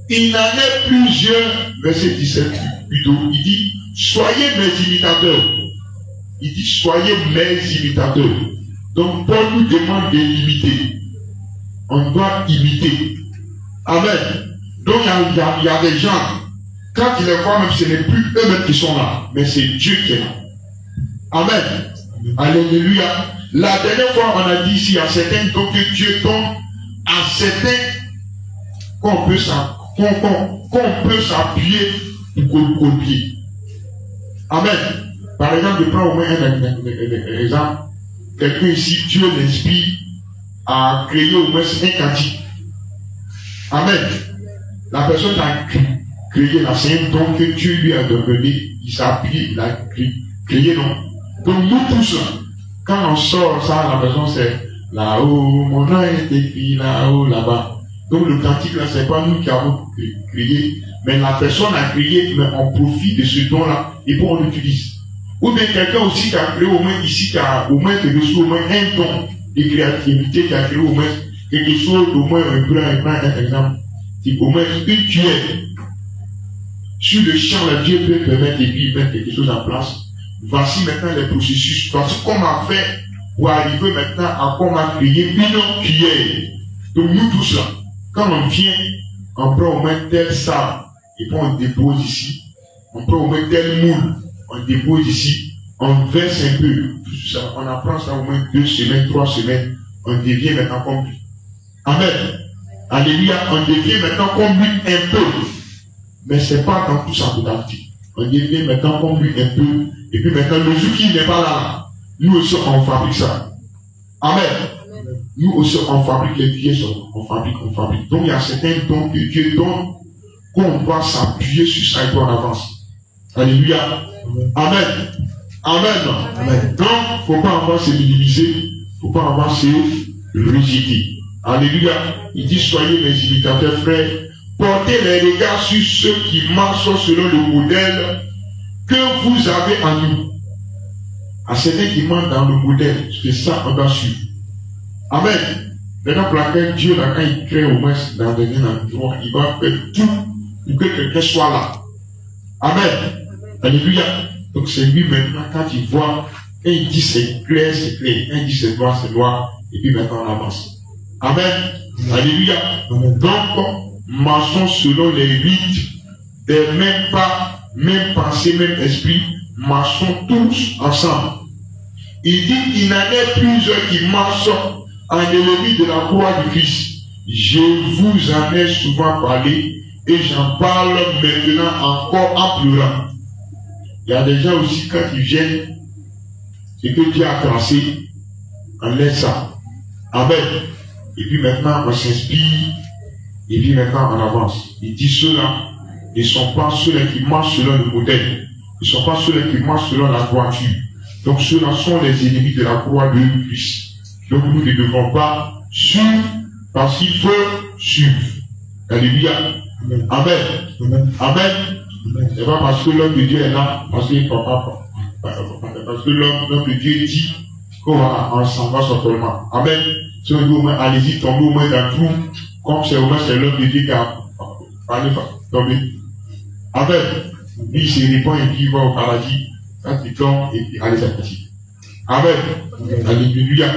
il en est plusieurs, verset 17 plutôt, il dit, soyez mes imitateurs. Il dit, soyez mes imitateurs. Donc, Paul nous demande de l'imiter. On doit imiter. Amen. Donc, il y a des gens, quand ils les voient, même ce n'est plus eux-mêmes qui sont là, mais c'est Dieu qui est là. Amen. Alléluia. La dernière fois, on a dit ici, à certains dons que Dieu donne, à certains qu'on peut s'appuyer pour copier. Amen. Par exemple, je prends au moins un exemple. Quelqu'un ici, Dieu l'inspire à créer au moins un cantique. Amen. La personne a créé là, c'est un don que Dieu lui a donné. Il s'appuie, il a créé, non. Donc nous tous, quand on sort ça, la personne c'est là-haut, mon nom est écrit là-haut, là-bas. Donc le cantique là, c'est pas nous qui avons créé, mais la personne a créé, mais on profite de ce don-là et puis on l'utilise. Ou bien quelqu'un aussi qui a créé au moins ici, qui a au moins reçu au moins un don de créativité, qui a créé au moins quelque chose, au moins un exemple. Si au moins une tu es sur le champ, là, Dieu peut permettre et puis mettre quelque chose en place. Voici maintenant les processus. Voici comment on a fait pour arriver maintenant à comment on a créé une cuillère. Donc nous tous là, quand on vient, on prend au moins tel sable et puis on dépose ici. On prend au moins tel moule, on dépose ici. On verse un peu. Tout ça, on apprend ça au moins 2 semaines, 3 semaines. On devient maintenant comme lui. Amen. Alléluia. On devient maintenant comme lui un peu. Mais ce n'est pas dans tout sa totalité. On devient maintenant comme lui un peu. Et puis maintenant, le jour qui n'est pas là, nous aussi on fabrique ça. Amen. Nous aussi on fabrique les pièces. On fabrique. Donc il y a certains dons que Dieu donne qu'on doit s'appuyer sur ça et qu'on avance. Alléluia. Amen. Amen. Amen. Donc, il ne faut pas avoir se minimiser, il ne faut pas avoir se rejeter. Alléluia. Il dit, soyez mes imitateurs, frères, portez les regards sur ceux qui marchent selon le modèle que vous avez en nous. À certains qui marchent dans le modèle, c'est ça qu'on doit suivre. Amen. Maintenant, pour laquelle Dieu, là, quand il crée au moins dans un endroit, il va faire tout pour que quelqu'un soit là. Amen. Alléluia. Donc c'est lui maintenant, quand il voit, et il dit c'est clair, quand il dit c'est noir, et puis maintenant on avance. Amen. Alléluia. Donc, marchons selon les rites des mêmes pas, même pensée, même esprit, marchons tous ensemble. Il dit qu'il y en a plusieurs qui marchent en ennemi de la croix du Christ. Je vous en ai souvent parlé et j'en parle maintenant encore en pleurant. Il y a des gens aussi, quand ils viennent, ce que Dieu a tracé, on laisse ça. Amen. Et puis maintenant, on s'inspire, et puis maintenant, on avance. Il dit ceux-là ne sont pas ceux-là qui marchent selon le modèle. Ils ne sont pas ceux-là qui marchent selon la droiture. Donc ceux-là sont les ennemis de la croix de Christ. Donc nous ne devons pas suivre parce qu'il faut suivre. Alléluia. Amen. Amen. Amen. C'est pas parce que l'homme de Dieu est là, parce que l'homme de Dieu dit qu'on s'en va certainement. Amen. Si on dit au moins, allez-y, tombez au moins dans le trou, comme c'est au moins c'est l'homme de Dieu qui a tombé. Amen. Lui, il se répand et puis il va au paradis. Ça, il tombe et puis allez, c'est parti. Amen. Alléluia.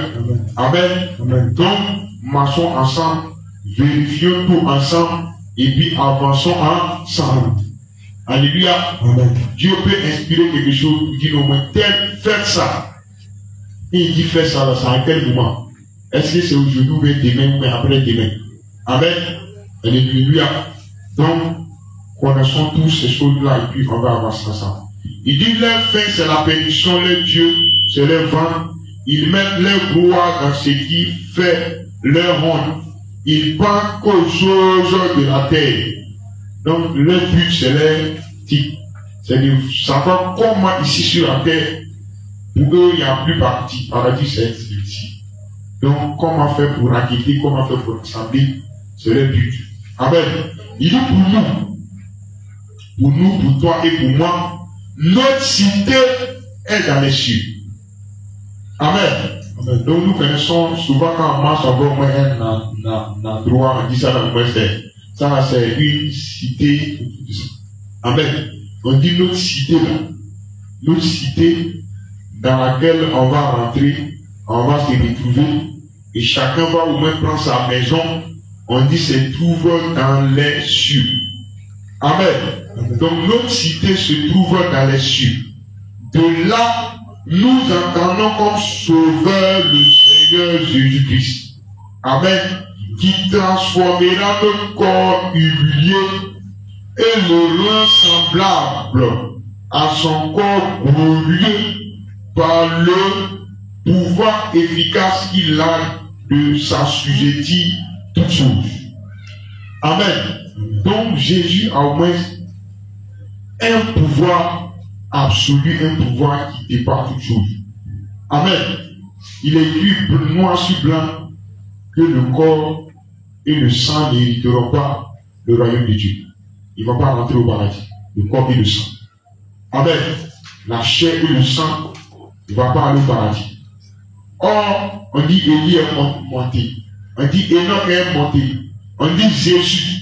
Amen. Donc, marchons ensemble, vérifions tout ensemble et puis avançons ensemble. Alléluia. Amen. Dieu peut inspirer quelque chose pour dire au moins tel, faites ça. Et il dit faites ça, c'est à quel moment? Est-ce que c'est aujourd'hui ou demain ou après-demain? Amen. Alléluia. Donc, connaissons tous ces choses-là et puis on va avancer ensemble. Il dit leur fin c'est la perdition, leur Dieu c'est leur vent. Ils mettent leur gloire dans ce qui fait leur honte. Ils pensent qu'aux choses de la terre. Donc, le but, c'est leur type. C'est de savoir comment ici sur la terre, pour eux, il n'y a plus parti. Paradis, c'est ici. Donc, comment faire pour acquitter, comment faire pour assembler, c'est leur but. Amen. Il dit pour nous, pour toi et pour moi, notre cité est dans les cieux. Amen. Amen. Donc, nous connaissons souvent quand on marche, on voit au moins un endroit, on dit ça dans le moins ça, c'est une cité. Amen. On dit notre cité là. Notre cité dans laquelle on va rentrer, on va se retrouver et chacun va au moins prendre sa maison. On dit se trouve dans les cieux. Amen. Amen. Donc notre cité se trouve dans les cieux. De là, nous entendons comme sauveur le Seigneur Jésus-Christ. Amen. Qui transformera notre corps humilié et le rend semblable à son corps glorieux par le pouvoir efficace qu'il a de s'assujettir toutes choses. Amen. Donc Jésus a au moins un pouvoir absolu, un pouvoir qui dépasse toutes choses. Amen. Il est écrit noir sur blanc que le corps et le sang n'hériteront pas le royaume de Dieu. Il ne va pas rentrer au paradis. Le corps et le sang. Amen. La chair et le sang ne vont pas aller au paradis. Or, on dit Élie est monté. On dit Enoch est monté. On dit Jésus,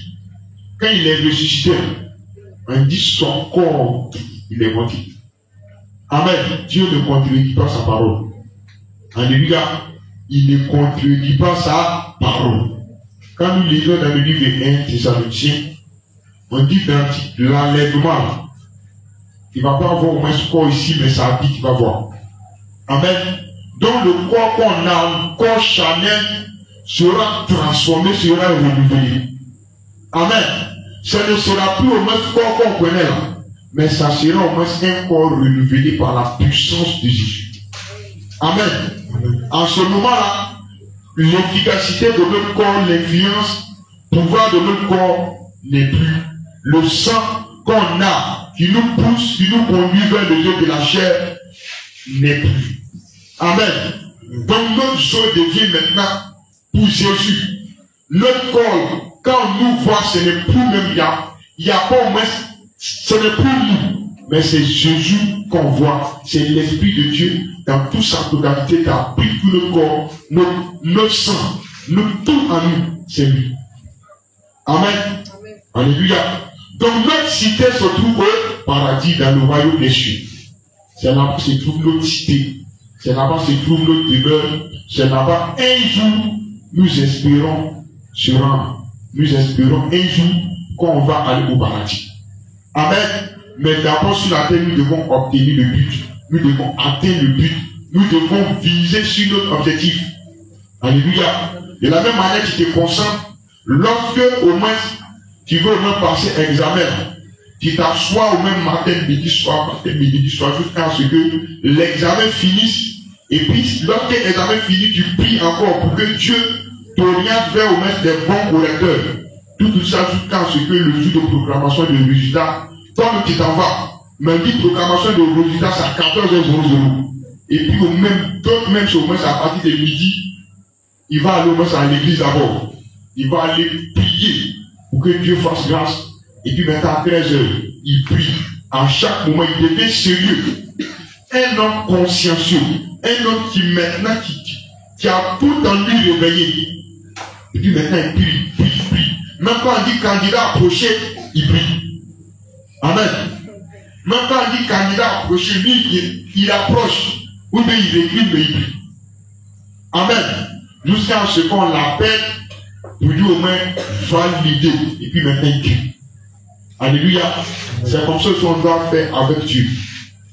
quand il est ressuscité, on dit son corps, il est monté. Amen. Dieu ne contredit pas sa parole. Alléluia. Il ne contredit pas sa parole. Quand nous lisons dans le livre de 1 Thessaloniciens, on dit dans l'enlèvement, il ne va pas avoir au moins ce corps ici, mais ça dit qu'il va voir. Amen. Donc le corps qu'on a, un corps charnel, sera transformé, sera renouvelé. Amen. Ce ne sera plus au moins ce corps qu'on connaît là, mais ça sera au moins un corps renouvelé par la puissance de Jésus. Amen. En ce moment-là, l'efficacité de notre corps, l'influence, le pouvoir de notre corps n'est plus. Le sang qu'on a, qui nous pousse, qui nous conduit vers le Dieu de la chair, n'est plus. Amen. Donc notre joie devient maintenant pour Jésus. Notre corps, quand on nous voit, ce n'est plus même il y a pas au moins, ce n'est plus nous, mais c'est Jésus qu'on voit. C'est l'Esprit de Dieu dans toute sa totalité qui a pris tout le corps, notre sang, tout en nous, c'est lui. Amen. Alléluia. Donc notre cité se trouve au paradis, dans le royaume des cieux. C'est là-bas se trouve notre cité. C'est là-bas se trouve notre demeure. C'est là-bas un jour nous espérons se rendre. Nous espérons un jour qu'on va aller au paradis. Amen. Mais d'abord sur la terre, nous devons obtenir le but. Nous devons atteindre le but. Nous devons viser sur notre objectif. Alléluia. De la même manière, tu te concentres. Lorsque au moins tu veux au moins passer un examen, tu t'assois au même matin, midi, soir, jusqu'à ce que l'examen finisse. Et puis, lorsque l'examen finit, tu pries encore pour que Dieu t'oriente vers au moins des bons correcteurs. Tout ça jusqu'à ce que le jour de proclamation de résultat, toi tu t'en vas. Mais dit proclamation de résultat, c'est à 14h00. Et puis au même, d'autres même au moins à partir de midi, il va aller au moins à l'église d'abord. Il va aller prier pour que Dieu fasse grâce. Et puis maintenant à 13h, il prie. À chaque moment, il devient sérieux. Un homme consciencieux. Un homme qui maintenant, qui a tout en lui réveillé. Et puis maintenant, il prie. Même quand on dit candidat approché, il prie. Amen. Même quand on dit candidat approché, lui, il approche. Ou bien il réclame, mais il prie. Amen. Jusqu'à ce qu'on l'appelle, pour lui au moins valider. Et puis maintenant, il prie. Alléluia. C'est comme ça qu'on doit faire avec Dieu.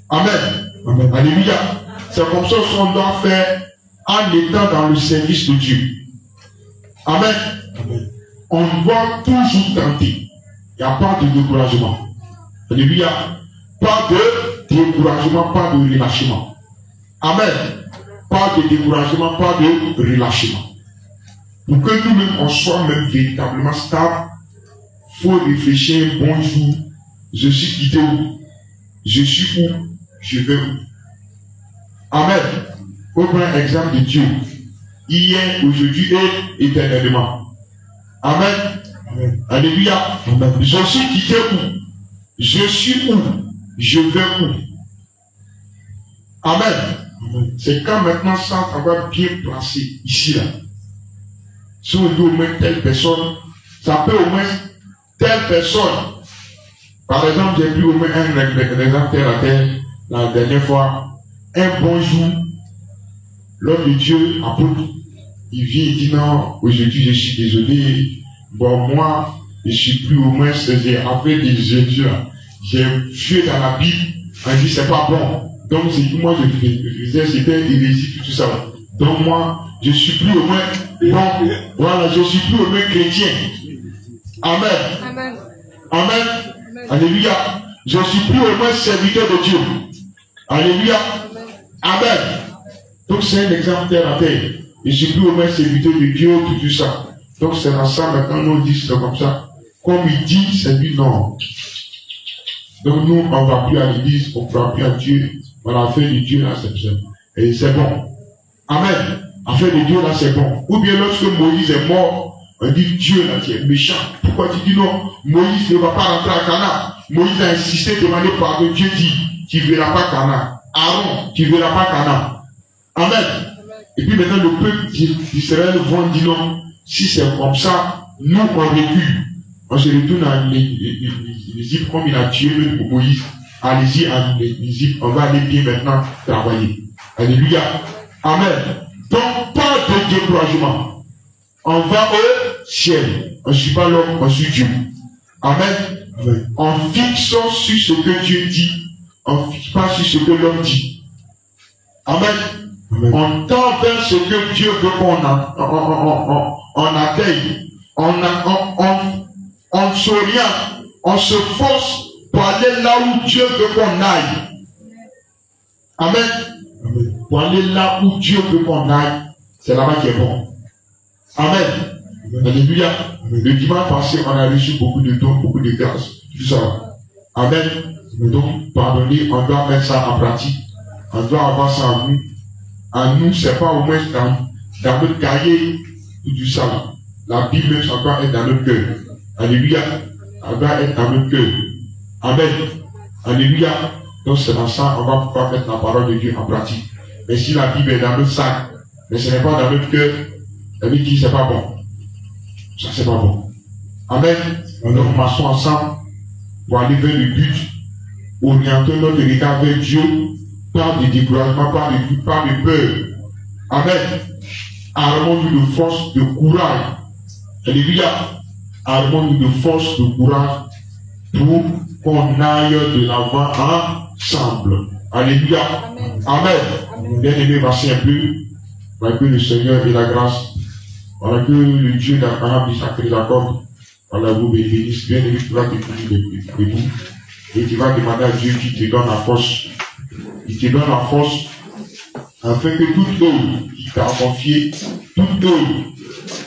Amen. Amen. Alléluia. C'est comme ça qu'on doit faire en étant dans le service de Dieu. Amen. Amen. On doit toujours tenter. Il n'y a pas de découragement. Alléluia. Pas de découragement, pas de relâchement. Amen. Pas de découragement, pas de relâchement. Pour que nous-mêmes, on soit même véritablement stable, il faut réfléchir un bon jour. Je suis quitté où? Je suis où? Je vais où? Amen. Au prendre exemple de Dieu. Hier, aujourd'hui et éternellement. Amen. Amen. Alléluia. Amen. Je suis quitté où? Je suis où? Je vais où? Amen. Amen. C'est quand maintenant ça va bien placé ici là. Si on dit au moins telle personne, ça peut au moins telle personne. Par exemple, j'ai pris au moins un exemple terre à terre la dernière fois. Un bon jour, l'homme de Dieu, apôtre, il vient et dit non, aujourd'hui je suis désolé. Bon, moi, je suis plus au moins, j'ai affaire des Jésus. J'ai vu dans la Bible, on dit c'est pas bon. Donc, c'est que moi je faisais, c'était hérésie, tout ça. Donc, moi, je suis plus au moins bon. Voilà, je suis plus au moins chrétien. Amen. Amen. Amen. Amen. Alléluia. Je suis plus au moins serviteur de Dieu. Alléluia. Amen. Donc, c'est un exemple terre à terre. Je suis plus au moins serviteur de Dieu, tout ça. Donc, c'est dans ça, maintenant, nous disons c'est comme ça. Comme il dit, c'est lui, non. Donc, nous, on ne va plus à l'église, on ne va plus à Dieu. On a fait de Dieu, là, c'est bon. Et c'est bon. Amen. Affaire de Dieu, là, c'est bon. Ou bien, lorsque Moïse est mort, on dit Dieu, là, qui est méchant. Pourquoi tu dis non? Moïse ne va pas rentrer à Canaan. Moïse a insisté, demandé pardon. Dieu dit, tu ne verras pas Canaan. Aaron, tu ne verras pas Canaan. Amen. Et puis maintenant, le peuple d'Israël vont dire non. si c'est comme ça, nous on recule. On se retourne en Égypte comme il a tué le Moïse. Allez-y en Égypte, on va aller bien maintenant travailler. Alléluia. Amen. Donc pas de découragement. On va au ciel. On ne suit pas l'homme, on suit Dieu. Amen. Amen. On fixe sur ce que Dieu dit. On ne fixe pas sur ce que l'homme dit. Amen. Amen. On tend vers ce que Dieu veut qu'on atteigne. On s'oriente, on se force pour aller là où Dieu veut qu'on aille. Amen. Amen. Pour aller là où Dieu veut qu'on aille, c'est là-bas qui est bon. Amen. Amen. Alléluia. Amen. Le dimanche passé, on a reçu beaucoup de dons, beaucoup de grâce. Tout ça. Amen. Donc, pardonnez, on doit mettre ça en pratique. On doit avoir ça en nous. En nous, c'est pas au moins dans notre cahier ou du salon. La Bible, ça doit être dans notre cœur. Alléluia. Ça doit être dans notre cœur. Amen. Alléluia. Donc c'est dans ça, on va pouvoir mettre la parole de Dieu en pratique. Mais si la Bible est dans notre sac, mais ce n'est pas dans notre cœur, ça veut dire que c'est pas bon. Ça c'est pas bon. Amen. Donc marchons ensemble pour aller vers le but, orienter notre regard vers Dieu, pas de découragement, pas de doute, pas de peur. Amen. Armons-nous de force, de courage. Alléluia. Armons-nous de force, de courage pour qu'on aille de l'avant ensemble. Alléluia. Amen. Amen. Bien aimé, voici un peu, voilà que le Seigneur et la grâce, voilà que le Dieu d'Abraham, Isaac et Jacob, voilà vous bénisse. Bien aimé, tu vas te tenir debout et tu vas demander à Dieu qui te donne la force. Il te donne la force afin que toute œuvre qu'il t'a confiée, toute œuvre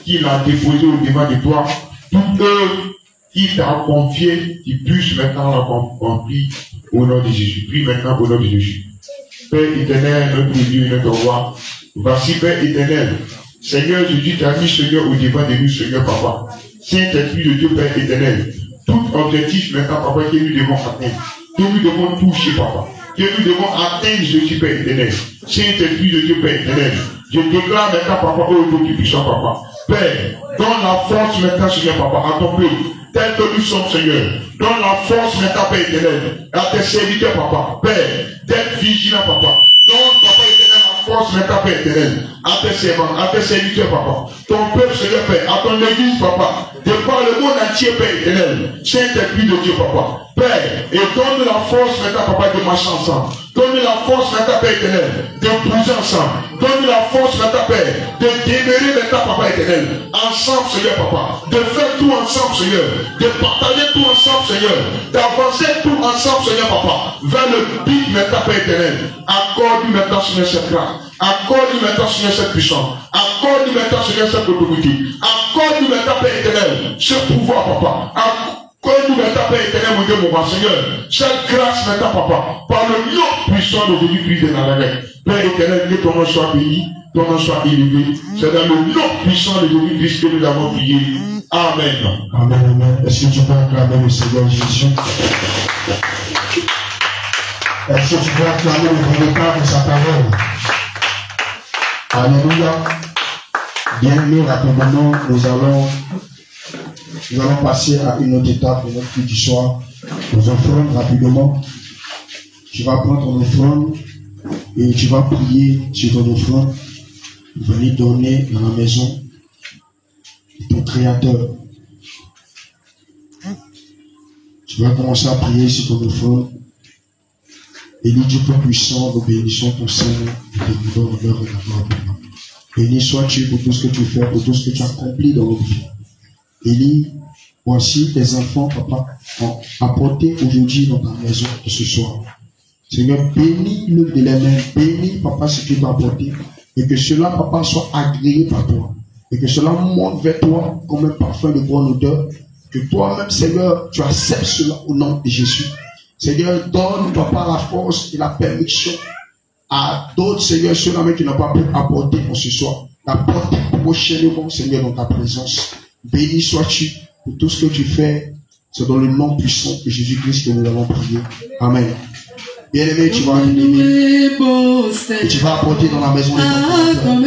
qu'il a déposée au devant de toi, toute œuvre qu'il t'a confiée, qu'il puisse maintenant l'accomplir au nom de Jésus. Prie maintenant au nom de Jésus. Père éternel, notre Dieu et notre roi, voici Père éternel. Seigneur Jésus, tu as mis Seigneur au devant de nous, Seigneur Papa. Saint-Esprit de Dieu, Père éternel. Tout objectif maintenant, Papa, que nous devons atteindre, que nous devons toucher, Papa, que nous devons atteindre Jésus, Père éternel. Saint-Esprit de Dieu, Père éternel. Je déclare maintenant, Papa, ô Dieu puissant, Papa. Père, donne la force maintenant, Seigneur, Papa, à ton peuple, tel que nous sommes, Seigneur. Donne la force maintenant, Père éternel, à tes serviteurs, Papa. Père, d'être vigilant, Papa. Donne, Papa éternel, la force maintenant, Père éternel, à tes servants, à tes serviteurs, Papa. Ton peuple, Seigneur, Père, à ton église, Papa. De par le monde entier, Père éternel. Saint-Esprit de Dieu, Papa. Père, et donne la force maintenant, Papa, de marcher ensemble. Donne la force maintenant, Père éternel, de bouger ensemble. Donne la force maintenant, Père, de demeurer maintenant, Papa éternel. Ensemble, Seigneur, Papa. De faire tout ensemble, Seigneur. De partager tout ensemble, Seigneur. D'avancer tout ensemble, Seigneur, Papa. Vers le but maintenant, Père éternel. Accorde-nous maintenant, Seigneur, cette grâce. Accorde-nous maintenant, Seigneur, cette puissance. Accorde-nous maintenant, Seigneur, cette autorité. Accorde-nous maintenant, Père éternel, ce pouvoir, Papa. Accorde-nous maintenant, Père éternel, mon Dieu, mon roi, Seigneur. Cette grâce maintenant, Papa. Par le nom puissant de Jésus-Christ de Nazareth. Père éternel, que ton nom soit béni, ton nom soit élevé. C'est dans le nom puissant de Jésus-Christ que nous avons prié. Amen. Amen, amen. Est-ce que tu peux acclamer le Seigneur Jésus? Est-ce que tu peux acclamer le véritable de sa parole? Alléluia. Bien-aimés, rapidement, nous allons passer à une autre étape de notre culte du soir. Nous offrons rapidement. Tu vas prendre ton offrande et tu vas prier sur ton offrande. Venir donner dans la maison de ton Créateur. Tu vas commencer à prier sur ton offrande. Et nous, Dieu puissant, nous bénissons ton Seigneur et te donnons l'honneur et la gloire. Béni sois-tu pour tout ce que tu fais, pour tout ce que tu accomplis dans notre vie. Élie, voici tes enfants, Papa, ont apporté aujourd'hui dans ta maison de ce soir. Seigneur, bénis l'œuvre de les mains, bénis, Papa, ce que tu as apporté, et que cela, Papa, soit agréé par toi, et que cela monte vers toi comme un parfum de bonne odeur, que toi-même, Seigneur, tu acceptes cela au nom de Jésus. Seigneur, donne, Papa, la force et la permission à d'autres, Seigneur, ceux-là qui n'ont pas pu apporter pour ce soir, d'apporter prochainement, Seigneur, dans ta présence. Béni sois-tu pour tout ce que tu fais. C'est dans le nom puissant de Jésus-Christ que nous allons prier. Amen. Bien-aimé, tu vas t'aimer. Et tu vas apporter dans la maison de ton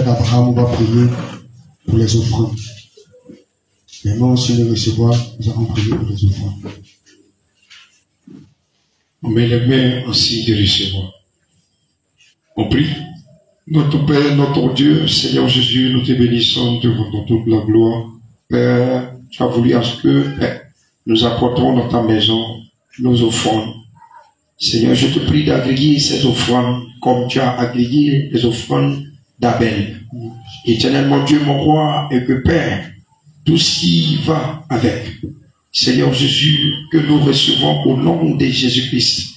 Abraham va prier pour les offrandes. Maintenant, aussi de recevoir, nous allons prier pour les offrandes. On met les mains en signe de recevoir. On prie. Notre Père, notre Dieu, Seigneur Jésus, nous te bénissons devant toute la gloire. Père, tu as voulu à ce que nous apportons dans ta maison nos offrandes. Seigneur, je te prie d'agréger ces offrandes comme tu as agrégé les offrandes d'Abel. Éternellement Dieu mon roi, et que Père, tout ce qui va avec, Seigneur Jésus, que nous recevons au nom de Jésus-Christ.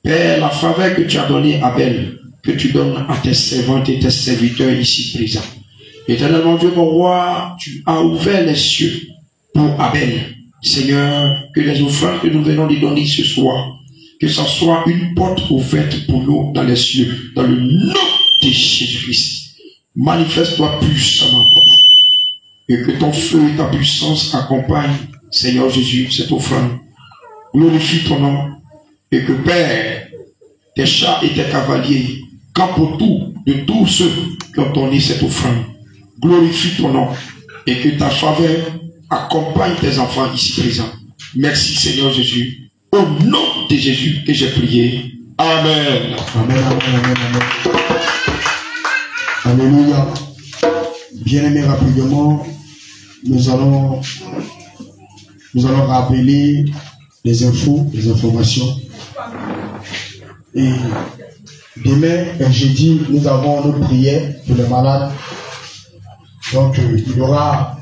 Père, la faveur que tu as donnée à Abel, que tu donnes à tes servantes et tes serviteurs ici présents. Éternellement Dieu mon roi, tu as ouvert les cieux pour Abel. Seigneur, que les offrandes que nous venons de donner ce soir, que ce soit une porte ouverte pour nous dans les cieux, dans le nom de Jésus-Christ. Manifeste-toi puissamment, Papa. Et que ton feu et ta puissance accompagnent, Seigneur Jésus, cette offrande. Glorifie ton nom. Et que Père, tes chats et tes cavaliers campent autour de tous ceux qui ont donné cette offrande. Glorifie ton nom. Et que ta faveur accompagne tes enfants ici présents. Merci Seigneur Jésus. Au nom de Jésus que j'ai prié. Amen. Amen, amen, amen, amen. Alléluia. Bien-aimés, rapidement, nous allons rappeler les infos, les informations. Et demain, jeudi, nous avons nos prières pour les malades. Donc, il y aura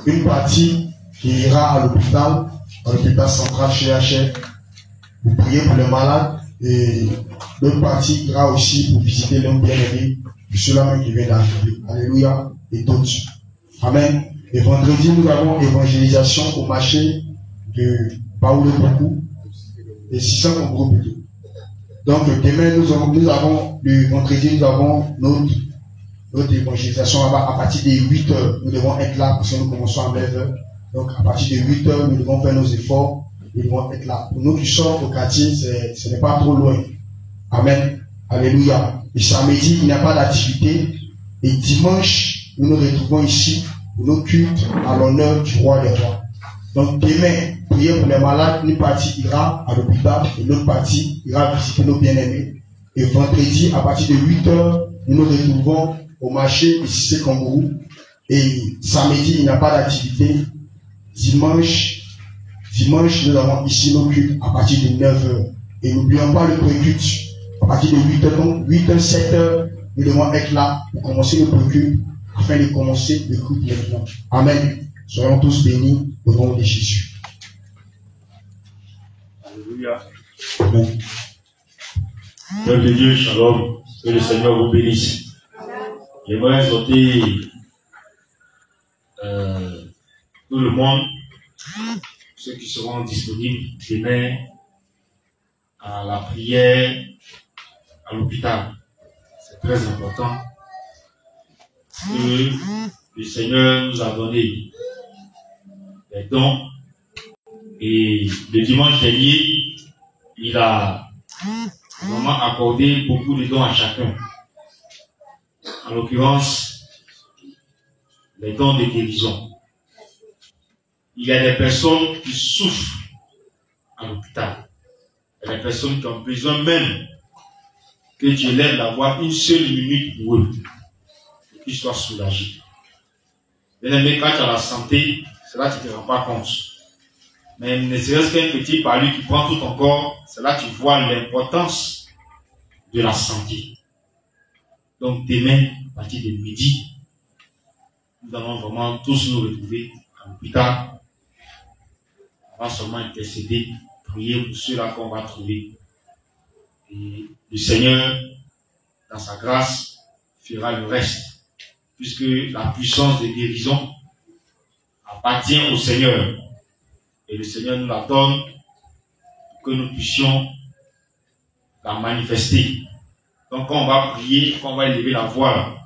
une partie qui ira à l'hôpital central chez HF pour prier pour les malades. Et l'autre partie ira aussi pour visiter l'homme bien-aimé, ceux-là qui viennent d'arriver. Alléluia. Et d'autres. Amen. Et vendredi, nous avons évangélisation au marché de Paolo Boku et 600 Congo plutôt. Donc demain, nous avons le vendredi, nous avons notre évangélisation à partir de 8 h. Nous devons être là parce que nous commençons à 9 h. Donc à partir de 8 h, nous devons faire nos efforts. Nous devons être là. Pour nous qui sommes au quartier, ce n'est pas trop loin. Amen. Alléluia. Et samedi, il n'y a pas d'activité. Et dimanche, nous nous retrouvons ici pour nos cultes à l'honneur du roi des rois. Donc demain, prier pour les malades, une partie ira à l'hôpital et l'autre partie ira visiter nos bien-aimés. Et vendredi, à partir de 8 h, nous nous retrouvons au marché de Cissé Kangourou. Et samedi, il n'y a pas d'activité. Dimanche, nous avons ici nos cultes à partir de 9 h. Et n'oublions pas le pré-culte. À partir de 8 h, donc 8 h, 7 h, nous devons être là pour commencer le pré-culte afin de commencer le culte maintenant. Amen. Soyons tous bénis. Au nom de Jésus. Alléluia. Amen. Père de Dieu, shalom. Que le Seigneur vous bénisse. J'aimerais exhorter tout le monde, ceux qui seront disponibles demain à la prière à l'hôpital. C'est très important que le Seigneur nous a donné des dons et le dimanche dernier, il a vraiment accordé beaucoup de dons à chacun. En l'occurrence, les dons de guérison. Il y a des personnes qui souffrent à l'hôpital. Il y a des personnes qui ont besoin même que Dieu l'aide d'avoir une seule minute pour eux, pour qu'ils soient soulagés. Bien-aimé, quand tu as la santé, c'est là que tu ne te rends pas compte. Mais ne serait-ce qu'un petit palu qui prend tout ton corps, c'est là que tu vois l'importance de la santé. Donc demain, à partir de midi, nous allons vraiment tous nous retrouver à l'hôpital. On va seulement intercéder, prier pour ceux-là qu'on va trouver. Et le Seigneur, dans sa grâce, fera le reste. Puisque la puissance de guérison appartient au Seigneur. Et le Seigneur nous la donne pour que nous puissions la manifester. Donc quand on va prier, quand on va élever la voix,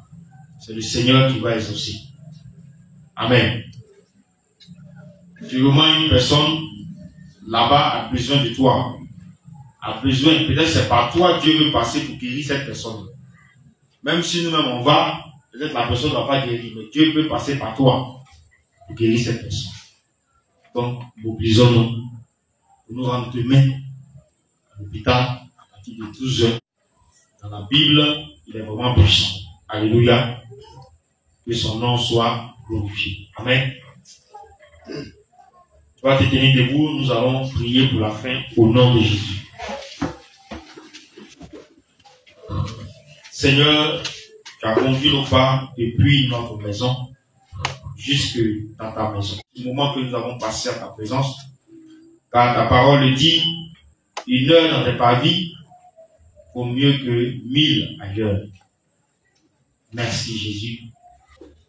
c'est le Seigneur qui va exaucer. Amen. Sûrement une personne là-bas a besoin de toi. A besoin, peut-être c'est par toi Dieu veut passer pour guérir cette personne. Même si nous-mêmes on va, peut-être la personne ne va pas guérir, mais Dieu peut passer par toi pour guérir cette personne. Donc, mobilisons-nous pour nous rendre demain à l'hôpital à partir de 12 heures. Dans la Bible, il est vraiment puissant. Alléluia. Que son nom soit glorifié. Amen. Tu vas te tenir debout, nous allons prier pour la fin au nom de Jésus. Seigneur, tu as conduit nos pas depuis notre maison jusque dans ta maison. Du moment que nous avons passé à ta présence, car ta parole dit, une heure dans tes parvis vaut mieux que 1000 ailleurs. Merci Jésus.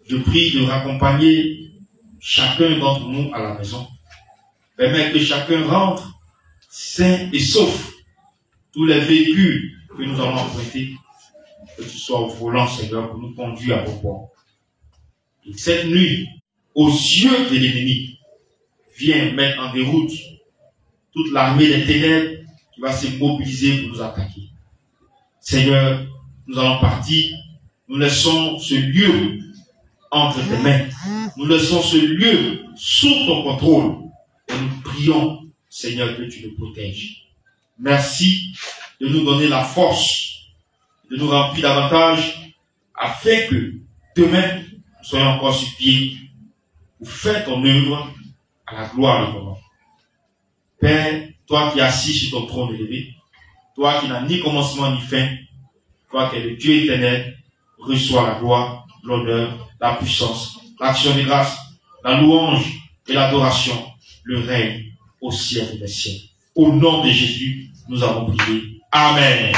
Je prie de raccompagner chacun d'entre nous à la maison. Permets que chacun rentre sain et sauf. Tous les véhicules que nous allons emprunter, que tu sois au volant, Seigneur, pour nous conduire à bon port. Et cette nuit, aux yeux de l'ennemi, viens mettre en déroute toute l'armée des ténèbres qui va se mobiliser pour nous attaquer. Seigneur, nous allons partir, nous laissons ce lieu entre tes mains, nous laissons ce lieu sous ton contrôle et nous prions, Seigneur, que tu nous protèges. Merci de nous donner la force, de nous remplir davantage afin que demain, nous soyons encore sur pied pour faire ton œuvre à la gloire de ton nom. Père, toi qui es assis sur ton trône élevé, toi qui n'as ni commencement ni fin, toi qui es le Dieu éternel, reçois la gloire, l'honneur, la puissance, l'action de grâce, la louange et l'adoration, le règne au ciel des siècles. Au nom de Jésus, nous avons prié. Amen.